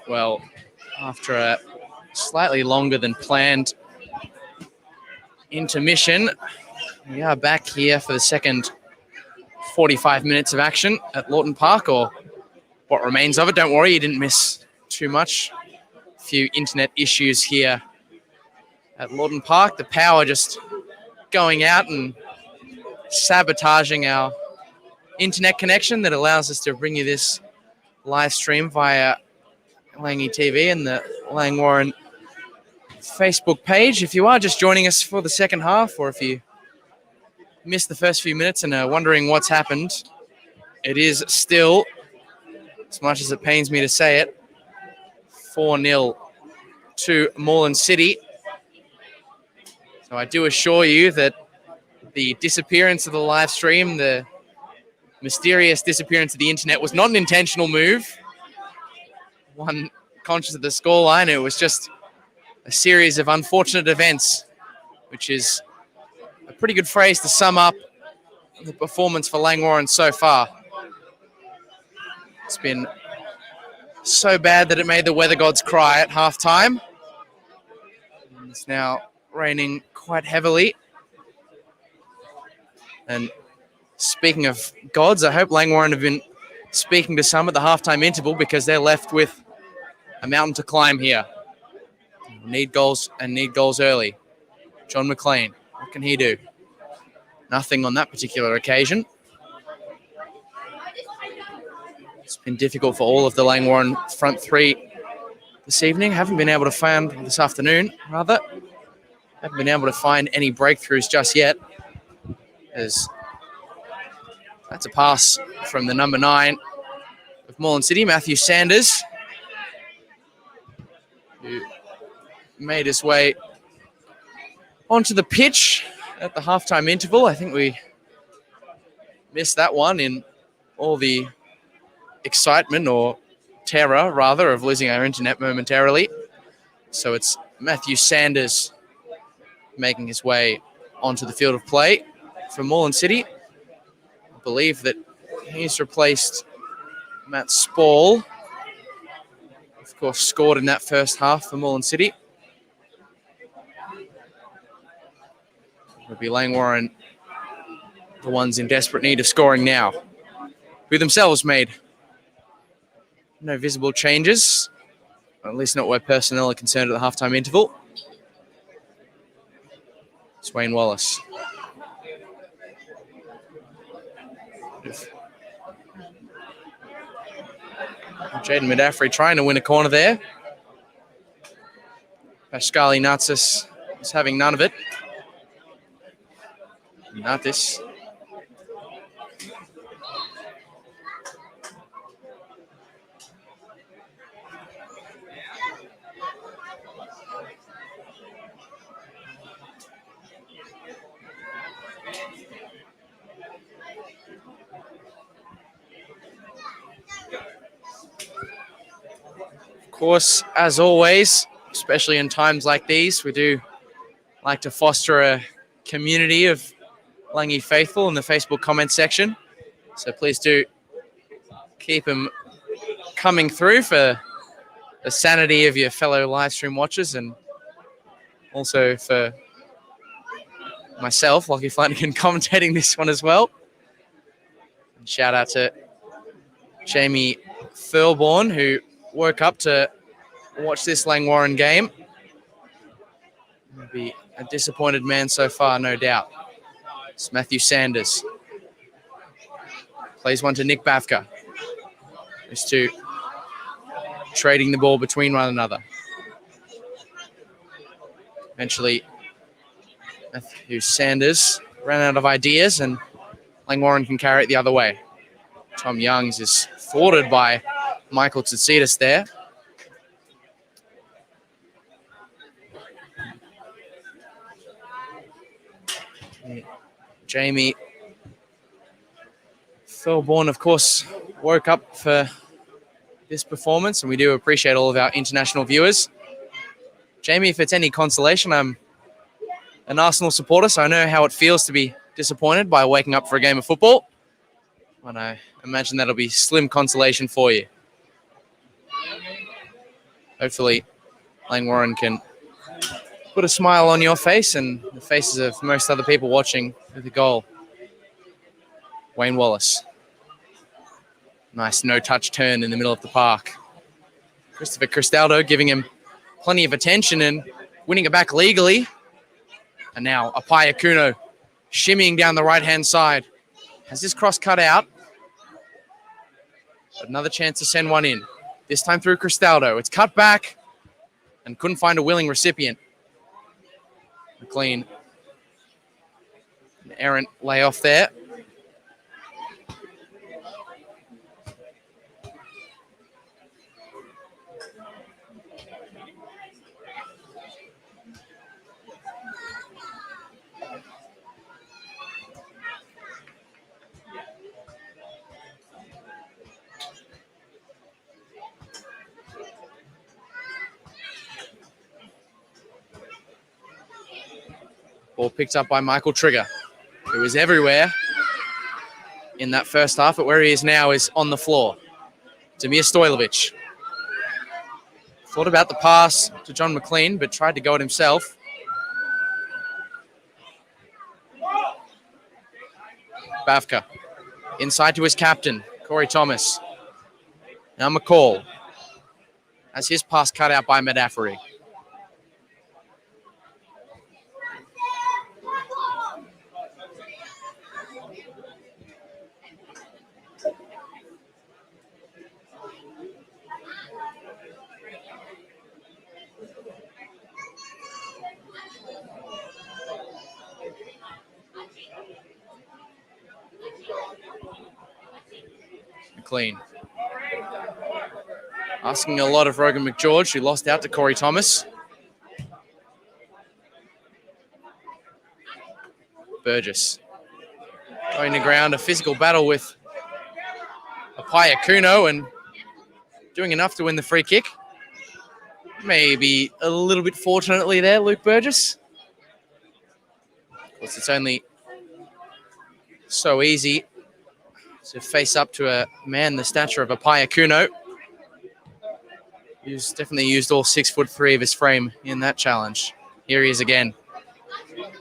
Well, after a slightly longer than planned intermission, we are back here for the second 45 minutes of action at Lawton Park, or what remains of it. Don't worry, you didn't miss too much. A few internet issues here at Lawton Park. The power just going out and sabotaging our internet connection that allows us to bring you this live stream via Langy TV and the Langwarrin Facebook page. If you are just joining us for the second half, or if you missed the first few minutes and are wondering what's happened, it is still, as much as it pains me to say it, 4-0 to Moreland City. So I do assure you that the disappearance of the live stream, the mysterious disappearance of the internet, was not an intentional move. One conscious of the scoreline, it was just a series of unfortunate events, which is a pretty good phrase to sum up the performance for Langwarrin so far. It's been so bad that it made the weather gods cry at halftime. It's now raining quite heavily. And speaking of gods, I hope Langwarrin have been speaking to some at the halftime interval, because they're left with a mountain to climb here. Need goals, and need goals early. John McLean, what can he do? Nothing on that particular occasion. It's been difficult for all of the Langwarrin front three this evening. Haven't been able to find, this afternoon rather, haven't been able to find any breakthroughs just yet. As that's a pass from the number 9 of Moreland City, Matthew Sanders, who made his way onto the pitch at the halftime interval. I think we missed that one in all the excitement, or terror rather, of losing our internet momentarily. So it's Matthew Sanders making his way onto the field of play for Moreland City. I believe that he's replaced Matt Spall, of course scored in that first half for Moreland City. It'll be Langwarrin, the ones in desperate need of scoring now, who themselves made no visible changes, at least not where personnel are concerned at the halftime interval. It's Wayne Wallace. Jaden Medafri trying to win a corner there. Pascali Natsis is having none of it. Natis. Of course, as always, especially in times like these, we do like to foster a community of Langy faithful in the Facebook comment section. So please do keep them coming through for the sanity of your fellow live stream watchers, and also for myself, Lockie Flanagan, commentating this one as well. And shout out to Jamie Thurlborn, who woke up to watch this Langwarrin game. He'll be a disappointed man so far, no doubt. It's Matthew Sanders. Plays one to Nick Bavka. These two trading the ball between one another. Eventually, Matthew Sanders ran out of ideas, and Langwarrin can carry it the other way. Tom Youngs is thwarted by Michael Tsitsidas there. Jamie Thurlborn, of course, woke up for this performance, and we do appreciate all of our international viewers. Jamie, if it's any consolation, I'm an Arsenal supporter, so I know how it feels to be disappointed by waking up for a game of football. And I imagine that'll be slim consolation for you. hopefully Langwarrin can put a smile on your face and the faces of most other people watching with the goal. Wayne Wallace. Nice no-touch turn in the middle of the park. Christopher Cristaldo giving him plenty of attention and winning it back legally. And now Apaya Kuno shimmying down the right-hand side. Has this cross cut out? But another chance to send one in. This time through Cristaldo. It's cut back and couldn't find a willing recipient. McLean. An errant layoff there. Ball picked up by Michael Trigger, who was everywhere in that first half, but where he is now is on the floor. Damir Stojlovic. Thought about the pass to John McLean, but tried to go it himself. Bavka. Inside to his captain, Corey Thomas. Now McCall. Has his pass cut out by Medafari. McLean. Asking a lot of Rogan McGeorge, who lost out to Corey Thomas. Burgess. Going to ground, a physical battle with Apaya Kuno and doing enough to win the free kick. Maybe a little bit fortunately there, Luke Burgess. Of course, it's only so easy to face up to a man the stature of Apaya Kuno. He's definitely used all 6'3" of his frame in that challenge. Here he is again.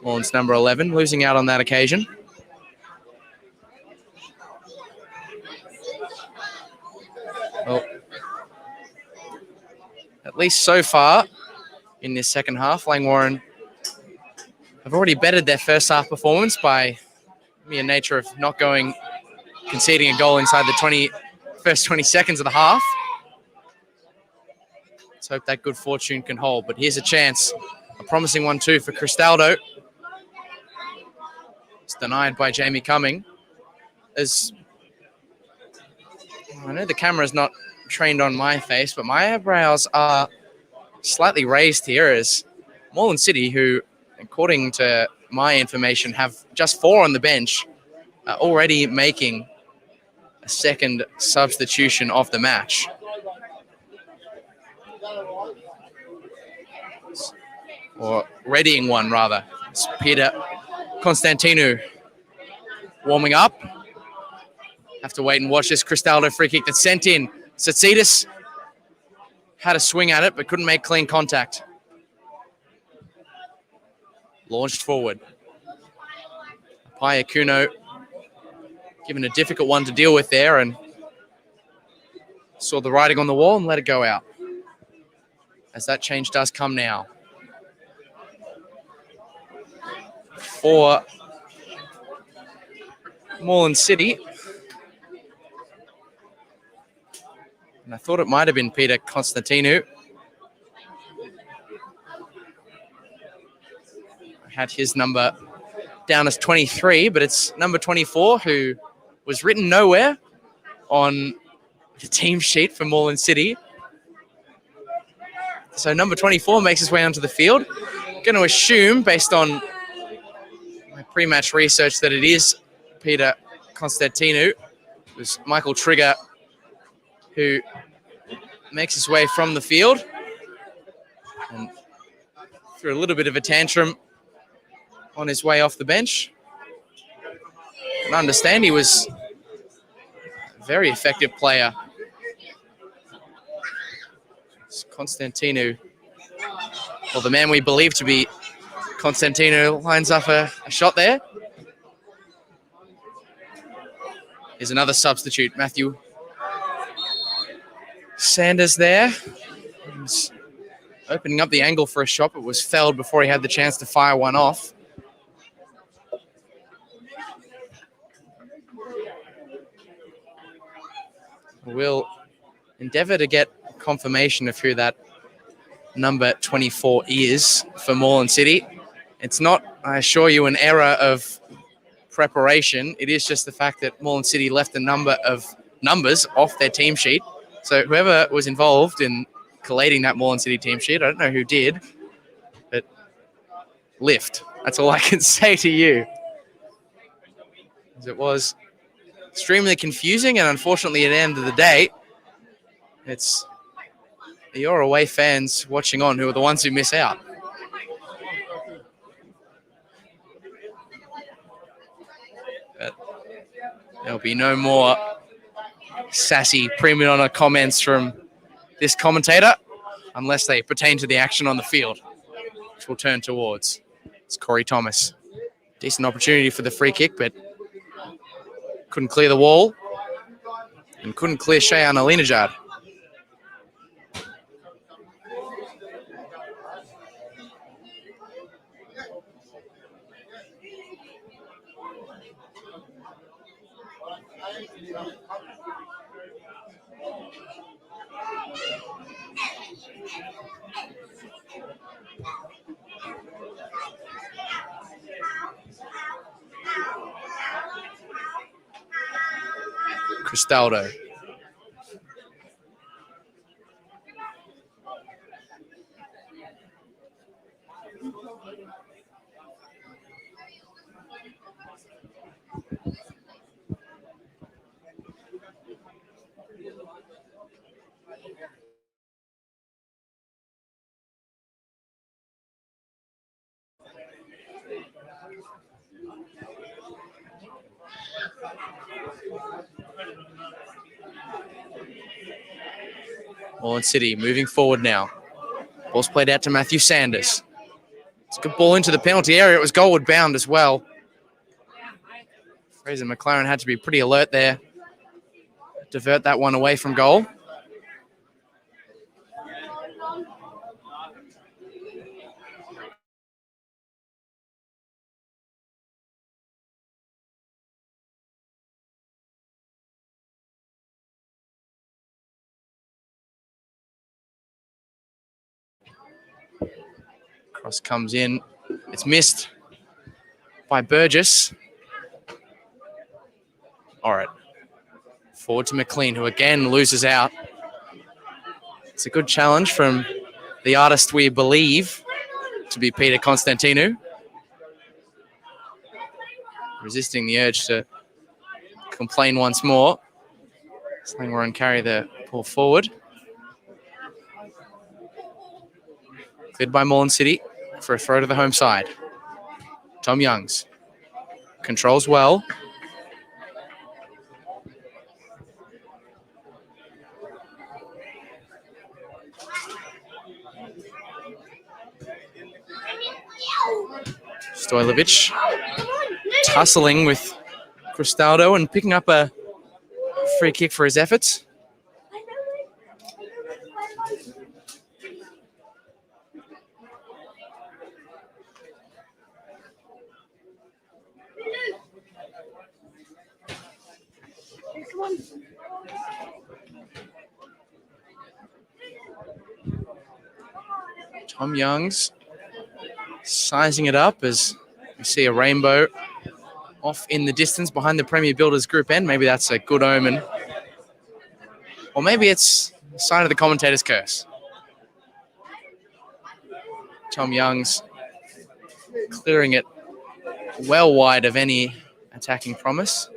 Moreland's number 11, losing out on that occasion. Well, at least so far in this second half, Langwarrin have already bettered their first half performance by mere nature of not conceding a goal inside the first 20 seconds of the half. Let's hope that good fortune can hold. But here's a chance. A promising one too for Cristaldo. It's denied by Jamie Cumming. I know the camera's not trained on my face, but my eyebrows are slightly raised here as Moreland City, who, according to my information, have just 4 on the bench, are already making a second substitution of the match. Or readying one, rather. It's Peter Constantinou warming up. Have to wait and watch this Cristaldo free kick that's sent in. Tsitsipas had a swing at it, but couldn't make clean contact. Launched forward. Apaya Kuno given a difficult one to deal with there and saw the writing on the wall and let it go out. As that change does come now. For Moreland City. And I thought it might have been Peter Constantinou. I had his number down as 23, but it's number 24 who was written nowhere on the team sheet for Moreland City. So number 24 makes his way onto the field. Going to assume, based on my pre-match research, that it is Peter Constantinou. It was Michael Trigger who makes his way from the field and threw a little bit of a tantrum on his way off the bench. And I understand he was a very effective player. Constantino, well, the man we believe to be Constantino, lines up a shot there. Here's another substitute, Matthew Sanders there. He's opening up the angle for a shot, but was fouled before he had the chance to fire one off. We'll endeavour to get confirmation of who that number 24 is for Moreland City. It's not, I assure you, an error of preparation. It is just the fact that Moreland City left a number of numbers off their team sheet. So whoever was involved in collating that Moreland City team sheet, I don't know who did, but lift. That's all I can say to you. As it was extremely confusing, and unfortunately at the end of the day, it's your away fans watching on who are the ones who miss out. But there'll be no more sassy prima donna comments from this commentator unless they pertain to the action on the field, which we'll turn towards. It's Corey Thomas. Decent opportunity for the free kick, but couldn't clear the wall and couldn't clear Shayan Alinejad. Cristaldo. Moreland City moving forward now. Ball's played out to Matthew Sanders. It's a good ball into the penalty area. It was goalward bound as well. Fraser McLaren had to be pretty alert there. Divert that one away from goal. Cross comes in. It's missed by Burgess. All right. Forward to McLean, who again loses out. It's a good challenge from the artist we believe to be Peter Constantino. Resisting the urge to complain once more. Langwarrin carry the ball forward. Cleared by Moreland City for a throw to the home side. Tom Youngs controls well. Stojlovic tussling with Cristaldo and picking up a free kick for his efforts. Tom Youngs sizing it up as we see a rainbow off in the distance behind the Premier Builders Group end. Maybe that's a good omen. Or maybe it's a sign of the commentator's curse. Tom Youngs clearing it well wide of any attacking promise.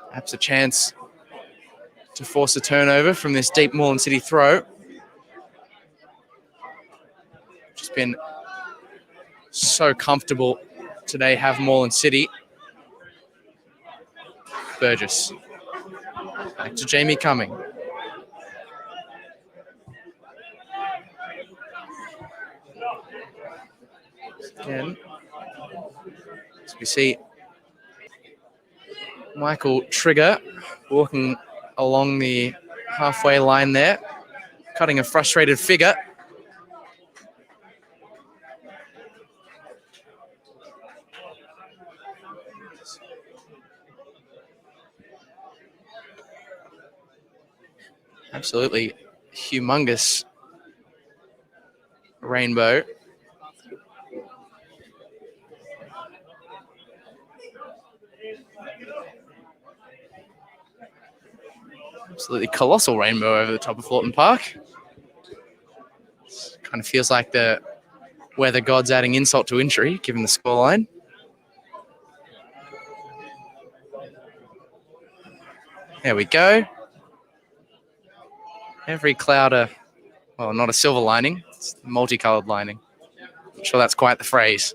Perhaps a chance to force a turnover from this deep Moreland City throw. Just been so comfortable today, have Moreland City. Burgess. Back to Jamie Cumming. Again, as we see Michael Trigger walking along the halfway line there, cutting a frustrated figure. Absolutely humongous rainbow. Absolutely colossal rainbow over the top of Lawton Park. Kind of feels like the weather gods adding insult to injury, given the scoreline. There we go. Every cloud well, not a silver lining, it's a multicolored lining. I'm sure that's quite the phrase.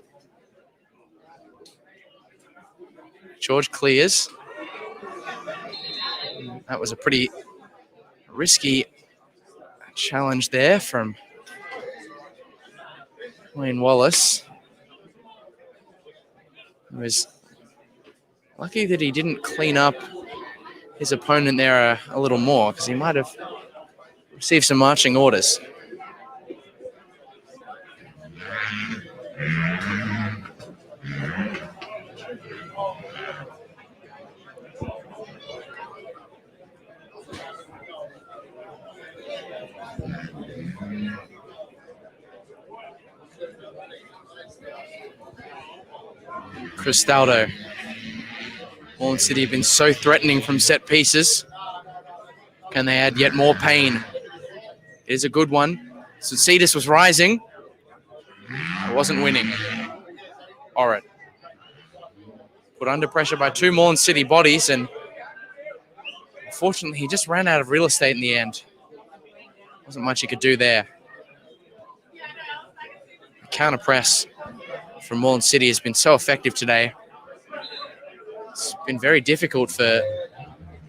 George clears. That was a pretty risky challenge there from Wayne Wallace. He was lucky that he didn't clean up his opponent there a little more, because he might have received some marching orders. Cristaldo. Moreland City have been so threatening from set pieces. Can they add yet more pain? It is a good one. Succeedus was rising. It wasn't winning. Orrit. Put under pressure by two Moreland City bodies, and unfortunately he just ran out of real estate in the end. Wasn't much he could do there. The counter press from Moreland City has been so effective today. It's been very difficult for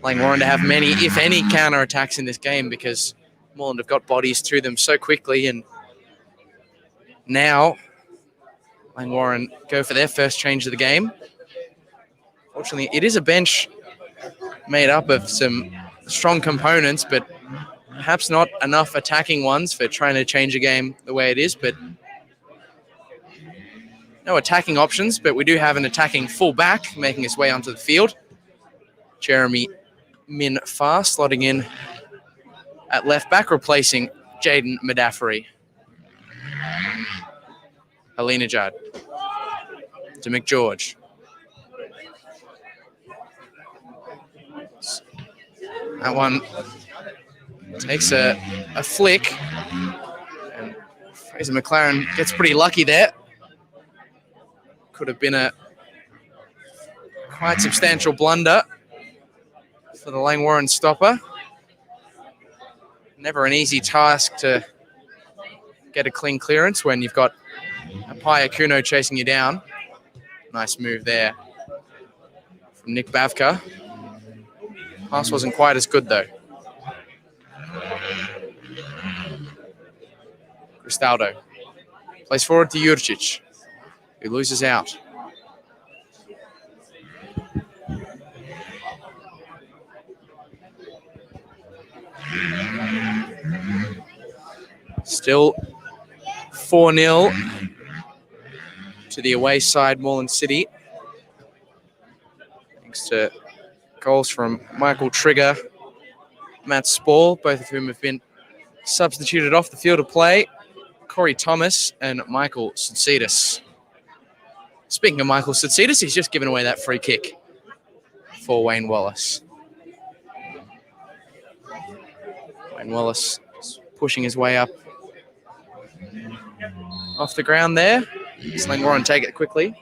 Langwarrin to have many, if any, counter attacks in this game, because Moreland have got bodies to them so quickly, and now Langwarrin go for their first change of the game. Fortunately, it is a bench made up of some strong components, but perhaps not enough attacking ones for trying to change a game the way it is. But no attacking options, but we do have an attacking fullback making his way onto the field. Jeremy Min Farr slotting in at left back, replacing Jaden Medaffery. Helena Judd to McGeorge. That one takes a flick, and Fraser McLaren gets pretty lucky there. Could have been a quite substantial blunder for the Langwarrin stopper. Never an easy task to get a clean clearance when you've got a Paya Kuno chasing you down. Nice move there from Nick Bavka. Pass wasn't quite as good though. Cristaldo plays forward to Jurcic, who loses out. Still 4-0 to the away side, Moreland City. Thanks to goals from Michael Trigger, Matt Spall, both of whom have been substituted off the field of play. Corey Thomas and Michael Succeedus. Speaking of Michael Succeedus, he's just given away that free kick for Wayne Wallace. Wayne Wallace is pushing his way up off the ground there. Langwarrin take it quickly.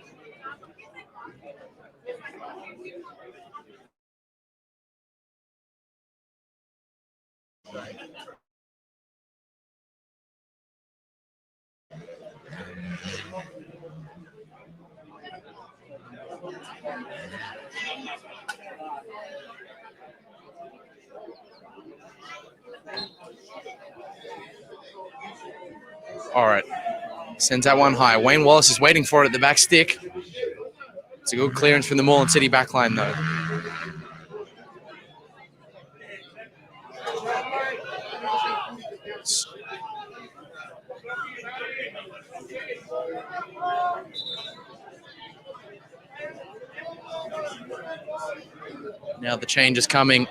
All right. Sends that one high. Wayne Wallace is waiting for it at the back stick. It's a good clearance from the Moreland City backline, though. Now the change is coming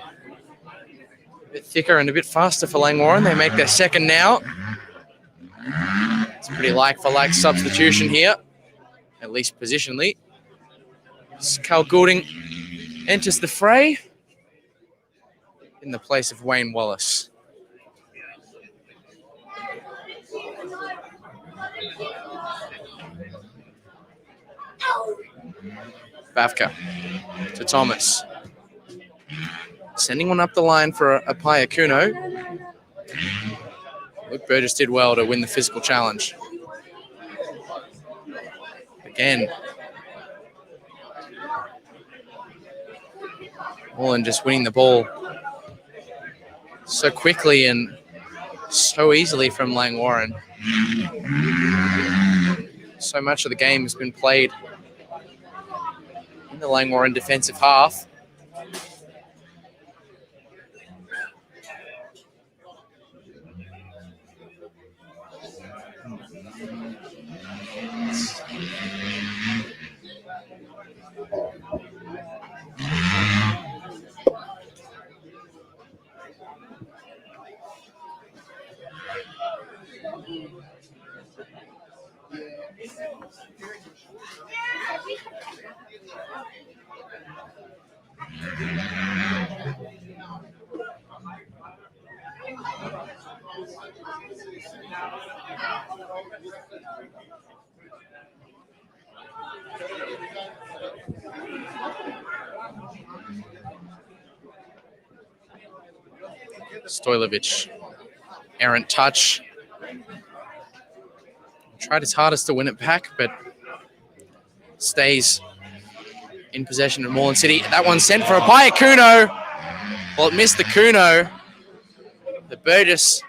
a bit thicker and a bit faster for Langwarrin. They make their second now. It's pretty like-for-like substitution here, at least positionally. Cal Goulding enters the fray in the place of Wayne Wallace. Bavka to Thomas. Sending one up the line for a Kuno. Luke Burgess did well to win the physical challenge. Again. Moreland just winning the ball so quickly and so easily from Langwarrin. So much of the game has been played in the Langwarrin defensive half. Stojlovic, errant touch. Tried his hardest to win it back, but stays in possession of Moreland City. That one sent for a Kuno. Well, it missed the Kuno. The Burgess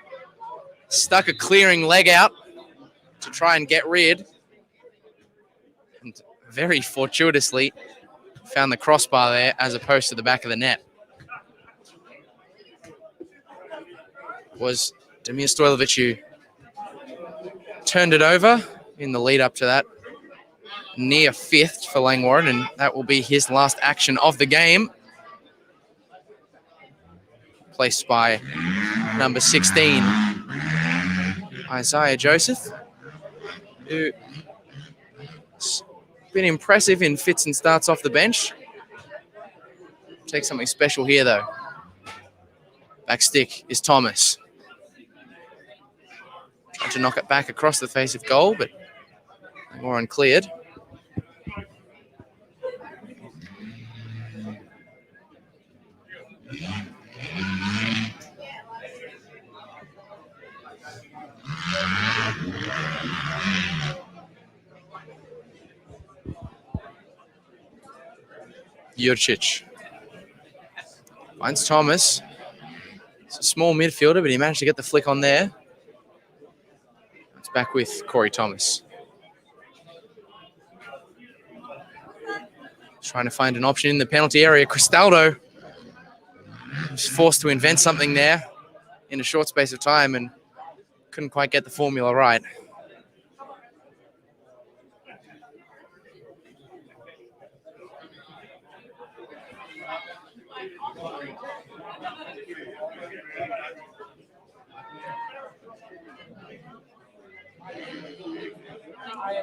stuck a clearing leg out to try and get rid. And very fortuitously found the crossbar there as opposed to the back of the net. Was Demir Stojlovic who turned it over in the lead up to that near fifth for Langwarrin, and that will be his last action of the game. Placed by number 16, Isaiah Joseph, who's been impressive in fits and starts off the bench. Take something special here, though. Back stick is Thomas. Tried to knock it back across the face of goal, but Langwarrin cleared. Jurcic finds Thomas. It's a small midfielder, but he managed to get the flick on there. It's back with Corey Thomas. Trying to find an option in the penalty area. Cristaldo was forced to invent something there in a short space of time and couldn't quite get the formula right.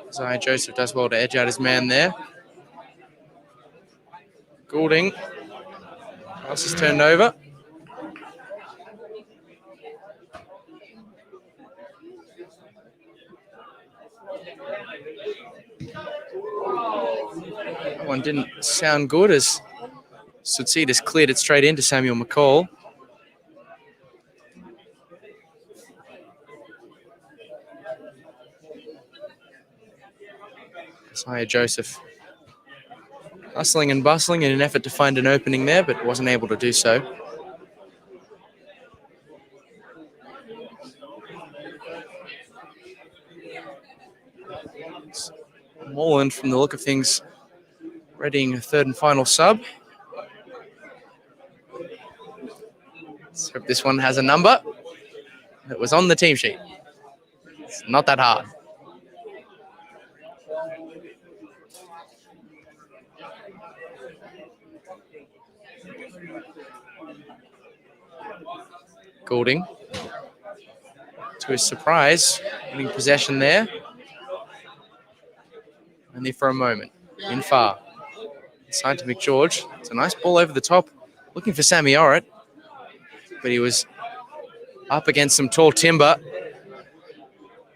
Isaiah Joseph does well to edge out his man there. Goulding. Pass is turned over. That one didn't sound good as Sutsidas cleared it straight into Samuel McCall. Isaiah Joseph hustling and bustling in an effort to find an opening there, but wasn't able to do so. Moreland, from the look of things, readying a third and final sub. Let's hope this one has a number that was on the team sheet. It's not that hard. Goulding, to his surprise, getting possession there. Only for a moment. In far. Inside to McGeorge. It's a nice ball over the top. Looking for Sammy Orrit. But he was up against some tall timber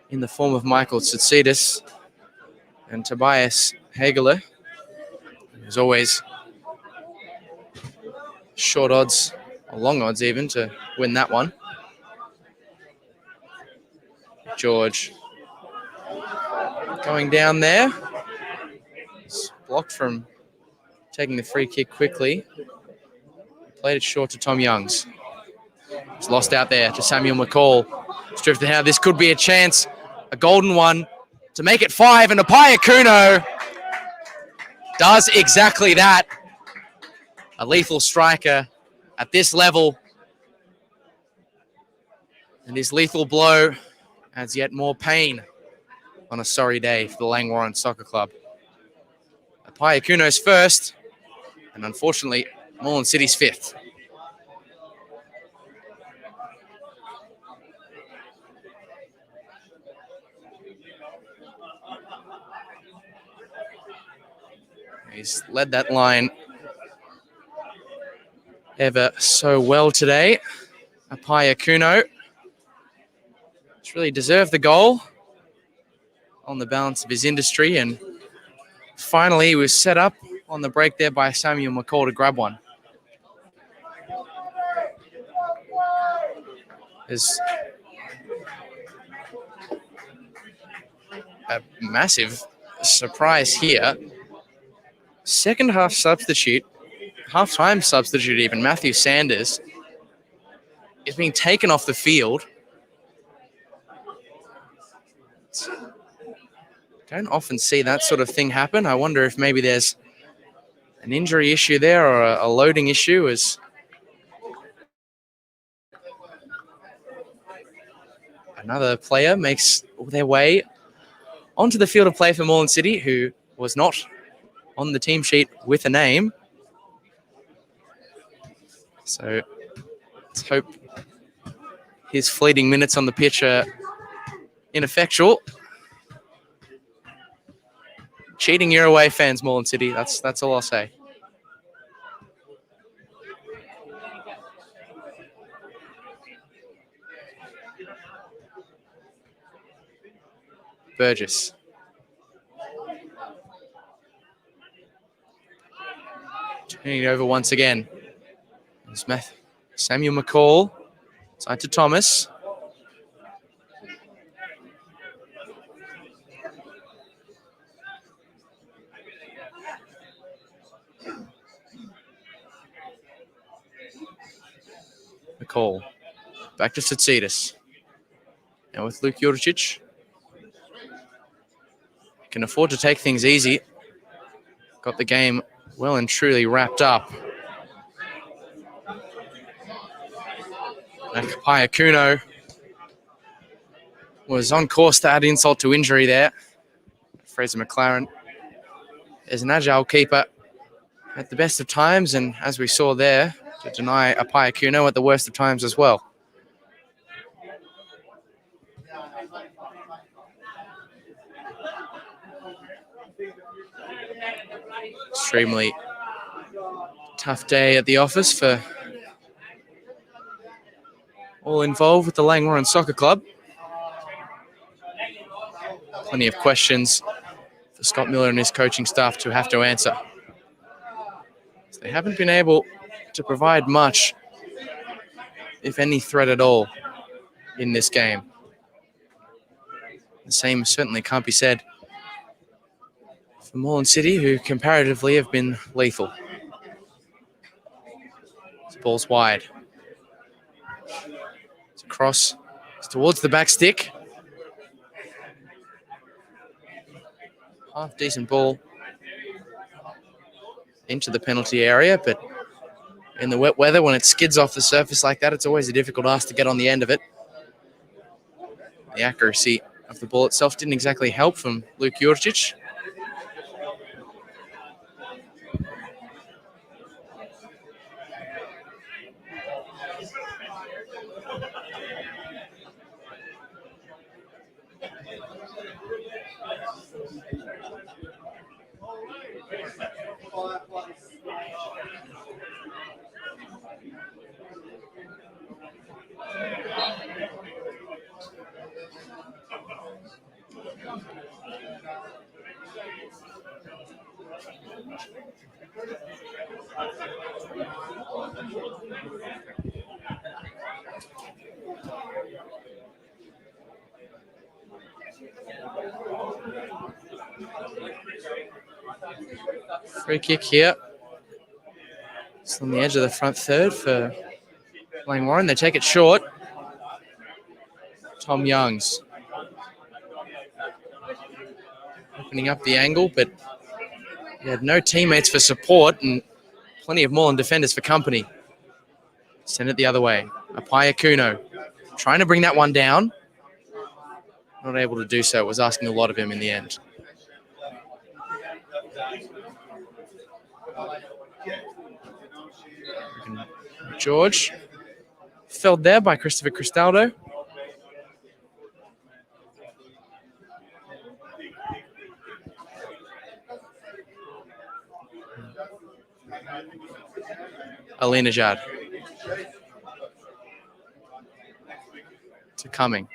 in the form of Michael Tsitsidis and Tobias Hageler. There's always short odds, or long odds even, to win that one. George going down there. It's blocked from taking the free kick quickly. Played it short to Tom Youngs. It's lost out there to Samuel McCall. It's drifted out. This could be a chance, a golden one, to make it 5. And Apaya Kuno does exactly that. A lethal striker at this level. And his lethal blow adds yet more pain on a sorry day for the Langwarrin Soccer Club. Apaya Kuno's first, and unfortunately, Moreland City's 5th. He's led that line ever so well today. Apaya Kuno. He's really deserved the goal on the balance of his industry, and finally he was set up on the break there by Samuel McCall to grab one. There's a massive surprise here. Second half substitute, half-time substitute even, Matthew Sanders is being taken off the field. Don't often see that sort of thing happen. I wonder if maybe there's an injury issue there or a loading issue. As another player makes their way onto the field of play for Moreland City, who was not on the team sheet with a name. So let's hope his fleeting minutes on the pitch are ineffectual. Cheating your away, fans, Moreland City. That's all I'll say. Burgess. Turning it over once again. There's Samuel McCall. Side to Thomas. McCall. Back to Tsitsidis. Now with Luke Juricic. Can afford to take things easy. Got the game well and truly wrapped up. Apaya Kuno was on course to add insult to injury there. Fraser McLaren is an agile keeper at the best of times, and as we saw there, to deny Apaya Kuno at the worst of times as well. Extremely tough day at the office for all involved with the Langwarrin Soccer Club. Plenty of questions for Scott Miller and his coaching staff to have to answer. They haven't been able to provide much, if any threat at all, in this game. The same certainly can't be said for Moreland City, who comparatively have been lethal. This ball's wide. It's across. It's towards the back stick. half decent ball into the penalty area, but in the wet weather, when it skids off the surface like that, it's always a difficult ask to get on the end of it. The accuracy of the ball itself didn't exactly help from Luke Jurcic. Free kick here. It's on the edge of the front third for Langwarrin. They take it short. Tom Youngs opening up the angle, but he had no teammates for support and plenty of Moreland defenders for company. Send it the other way. Apaya Kuno trying to bring that one down. Not able to do so. It was asking a lot of him in the end. George felled there by Christopher Cristaldo. Alinejad to Cumming.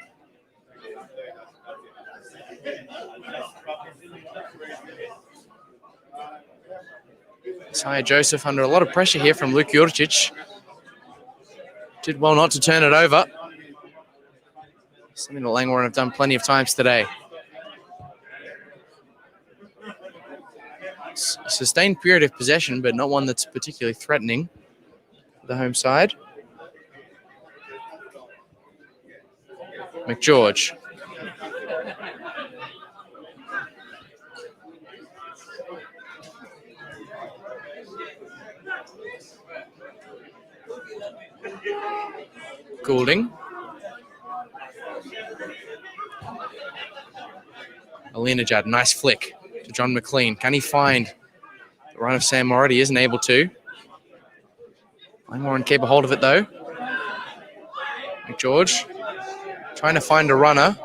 Isaiah Joseph under a lot of pressure here from Luke Jurcic. Did well not to turn it over. Something that Langwarrin have done plenty of times today. Sustained period of possession, but not one that's particularly threatening for the home side. McGeorge. Goulding. Alinejad, nice flick to John McLean. Can he find the run of Sam Moretti? He isn't able to. Langwarrin keep a hold of it though. McGeorge trying to find a runner.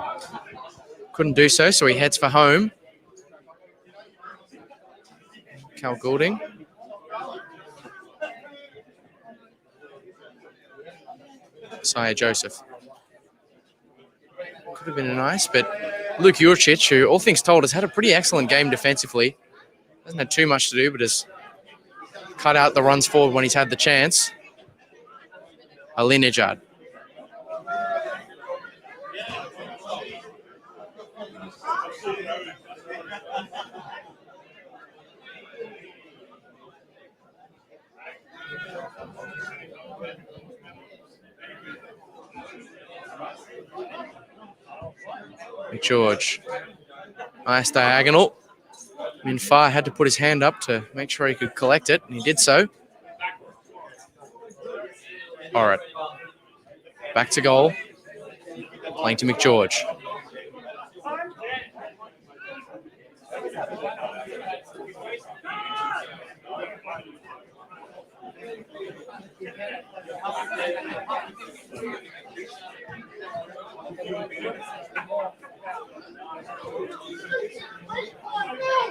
Couldn't do so, so he heads for home. Cal Goulding. Isaiah Joseph. Could have been a nice, but Luke Jurcic, who all things told has had a pretty excellent game defensively. Hasn't had too much to do, but has cut out the runs forward when he's had the chance. Alinejad. George. Nice diagonal. Minfar had to put his hand up to make sure he could collect it, and he did so. All right. Back to goal. Playing to McGeorge.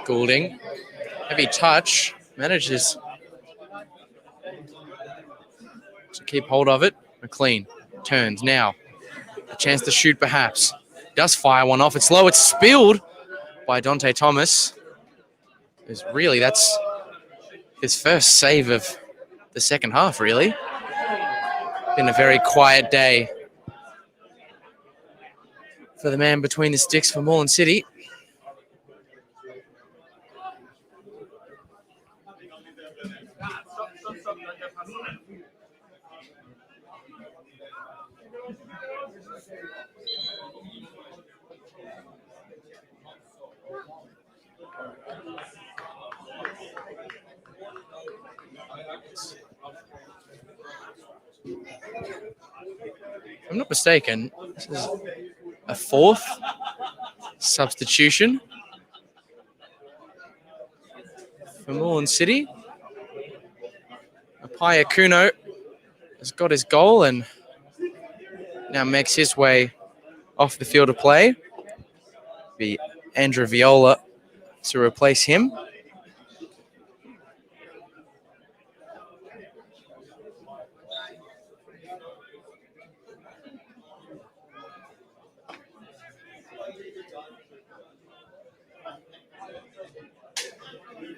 Goulding, heavy touch, manages to keep hold of it. McLean turns now. A chance to shoot perhaps. Does fire one off. It's low. It's spilled by Dante Thomas. That's his first save of the second half, really. Been a very quiet day for the man between the sticks for Moreland City. If I'm not mistaken, this is a fourth substitution for Moreland City. Apaya Kuno has got his goal and now makes his way off the field of play. Be Andrew Viola to replace him.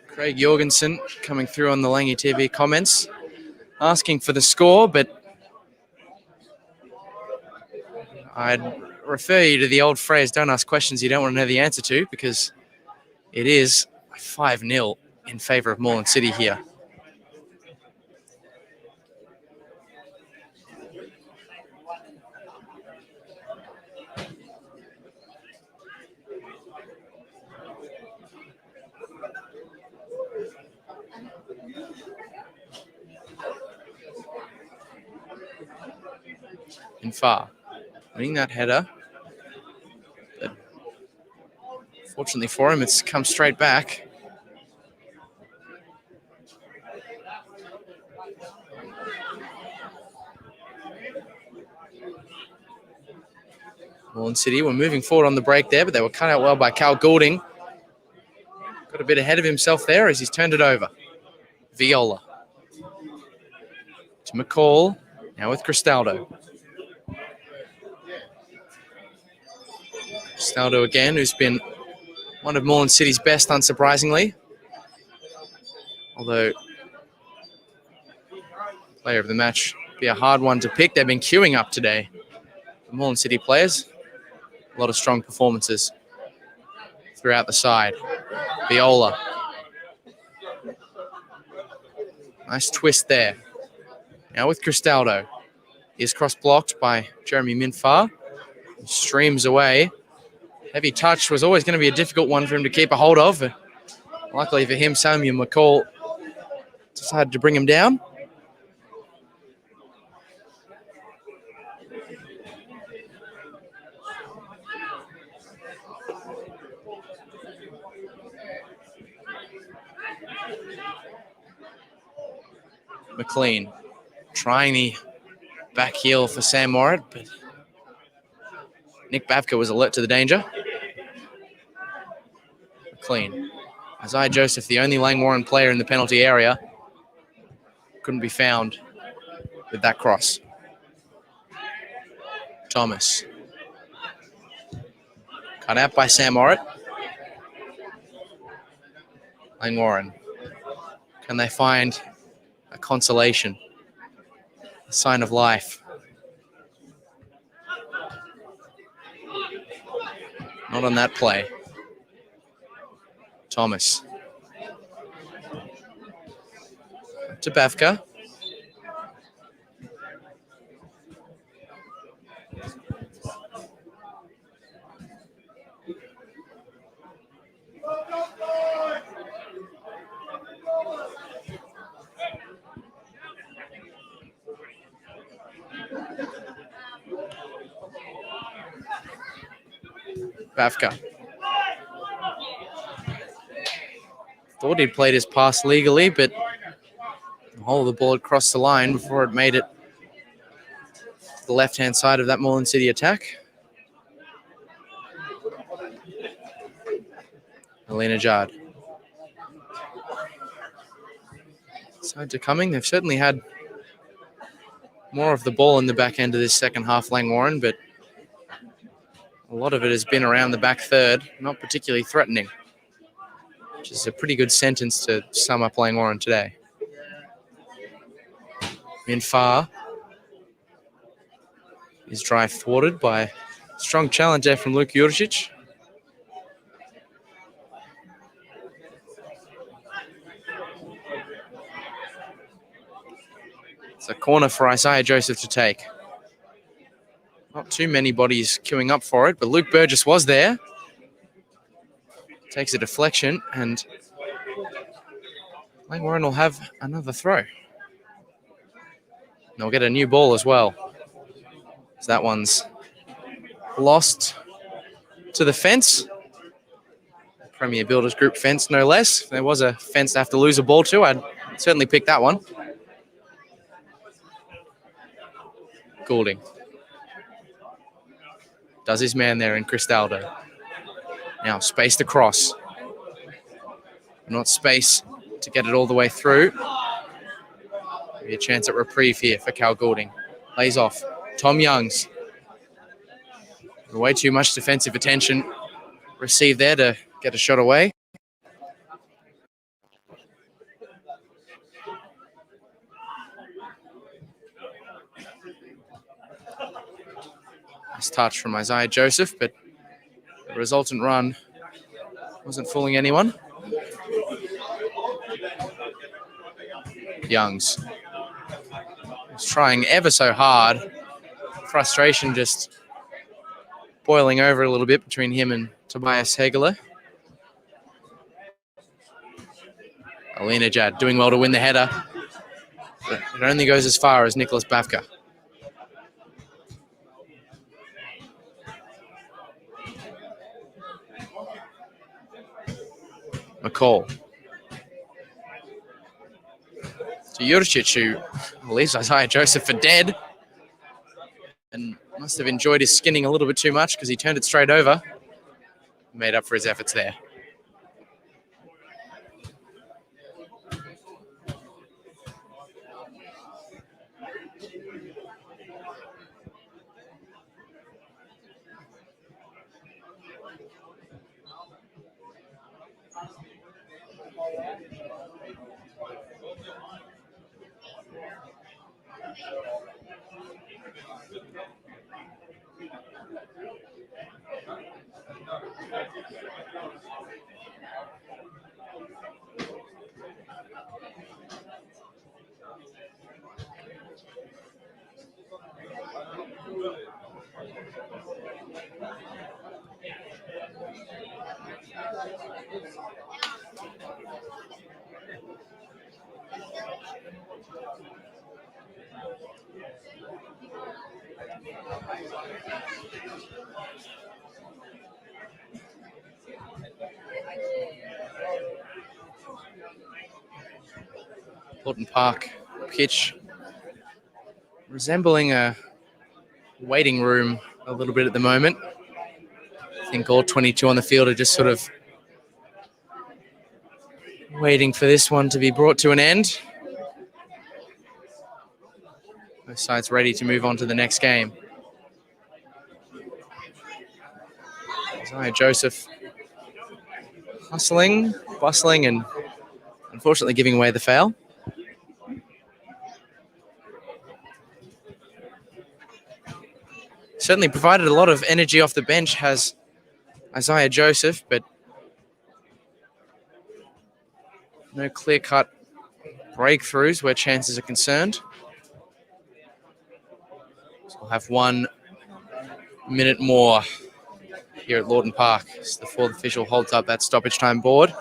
Craig Jorgensen coming through on the Langy TV comments, asking for the score, but I'd refer you to the old phrase, don't ask questions you don't want to know the answer to, because it is 5-0 in favour of Moreland City here. In far, winning that header. But fortunately for him, it's come straight back. Moreland City were moving forward on the break there, but they were cut out well by Cal Goulding. Got a bit ahead of himself there as he's turned it over. Viola. To McCall, now with Cristaldo. Cristaldo again, who's been one of Moreland City's best, unsurprisingly. Although, player of the match be a hard one to pick. They've been queuing up today. The Moreland City players, a lot of strong performances throughout the side. Viola. Nice twist there. Now with Cristaldo. He is cross-blocked by Jeremy Minfar. He streams away. Heavy touch was always going to be a difficult one for him to keep a hold of. Luckily for him, Samuel McCall decided to bring him down. McLean trying the back heel for Sam Morritt, but Nick Bavka was alert to the danger. McLean. Isaiah Joseph, the only Langwarrin player in the penalty area, couldn't be found with that cross. Thomas. Cut out by Sam Morritt. Langwarrin. Can they find a consolation? A sign of life? Not on that play. Thomas. To Bavka. Bavka. Thought he'd played his pass legally, but the whole of the ball had crossed the line before it made it to the left-hand side of that Moreland City attack. Elena Jard. Side to coming. They've certainly had more of the ball in the back end of this second half, Langwarrin, but a lot of it has been around the back third, not particularly threatening, which is a pretty good sentence to sum up Langwarrin today. Minfar. His drive thwarted by a strong challenge there from Luke Juricic. It's a corner for Isaiah Joseph to take. Not too many bodies queuing up for it, but Luke Burgess was there. takes a deflection, and Langwarrin will have another throw. And they'll get a new ball as well. So that one's lost to the fence. Premier Builders Group fence, no less. If there was a fence to have to lose a ball to, I'd certainly pick that one. Goulding does his man there in Cristaldo. Now spaced across. Not space to get it all the way through. Maybe a chance at reprieve here for Cal Goulding. Lays off. Tom Youngs. Way too much defensive attention received there to get a shot away. Nice touch from Isaiah Joseph, but the resultant run wasn't fooling anyone. Youngs was trying ever so hard. Frustration just boiling over a little bit between him and Tobias Hegeler. Alina Jad doing well to win the header. But it only goes as far as Nicholas Bafka. McCall. To Juricic, who leaves Isaiah Joseph for dead. And must have enjoyed his skinning a little bit too much because he turned it straight over. Made up for his efforts there. Lawton Park pitch resembling a waiting room a little bit at the moment. I think all 22 on the field are just sort of waiting for this one to be brought to an end. Both sides ready to move on to the next game. Isaiah Joseph hustling, bustling, and unfortunately giving away the foul. Certainly provided a lot of energy off the bench, has Isaiah Joseph, but no clear-cut breakthroughs where chances are concerned. So we'll have 1 minute more here at Lawton Park as the fourth official holds up that stoppage time board.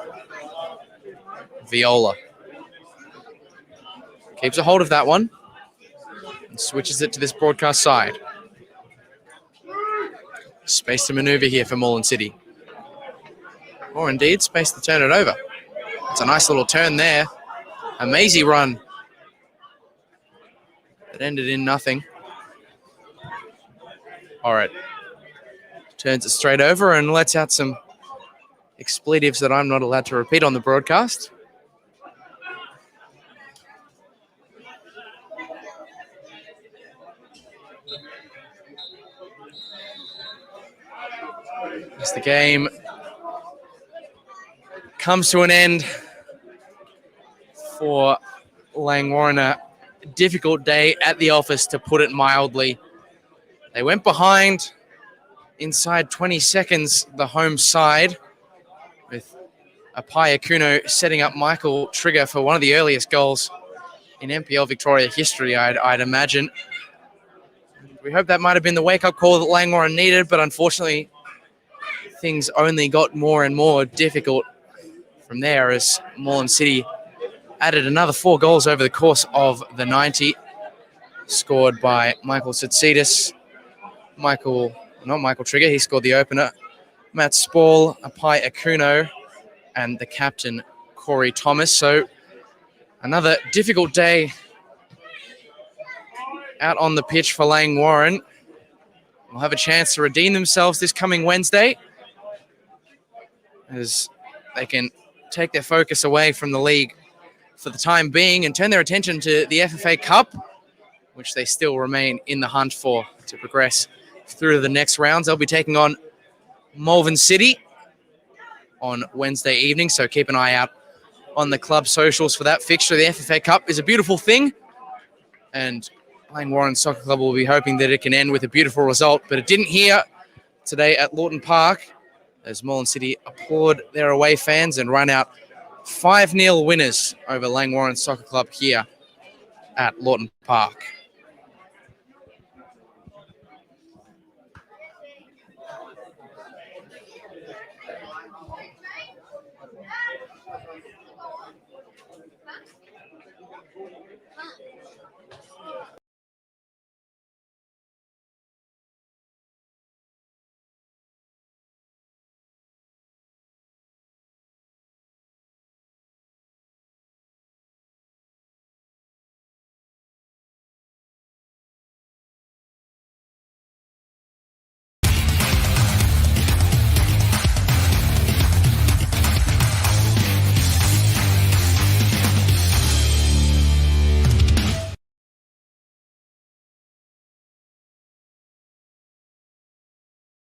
Viola keeps a hold of that one and switches it to this broadcast side. Space to maneuver here for Moreland City. Or indeed, space to turn it over. It's a nice little turn there. A mazy run that ended in nothing. All right. Turns it straight over and lets out some expletives that I'm not allowed to repeat on the broadcast. As the game comes to an end for Langwarrin, a difficult day at the office, to put it mildly. They went behind inside 20 seconds, the home side, with Apaya Kuno setting up Michael Trigger for one of the earliest goals in NPL Victoria history, I'd imagine. We hope that might have been the wake-up call that Langwarrin needed, but unfortunately things only got more and more difficult from there as Moreland City added another 4 goals over the course of the 90, scored by Michael Tsitsides. Not Michael Trigger, he scored the opener. Matt Spall, Apai Akuno, and the captain, Corey Thomas. So another difficult day out on the pitch for Langwarrin. Will have a chance to redeem themselves this coming Wednesday as they can take their focus away from the league for the time being and turn their attention to the FFA Cup, which they still remain in the hunt for to progress through to the next rounds. They'll be taking on Malvern City on Wednesday evening, so keep an eye out on the club socials for that fixture. The FFA Cup is a beautiful thing, and Langwarrin Soccer Club will be hoping that it can end with a beautiful result, but it didn't here today at Lawton Park as Moreland City applaud their away fans and run out 5-0 winners over Langwarrin Soccer Club here at Lawton Park.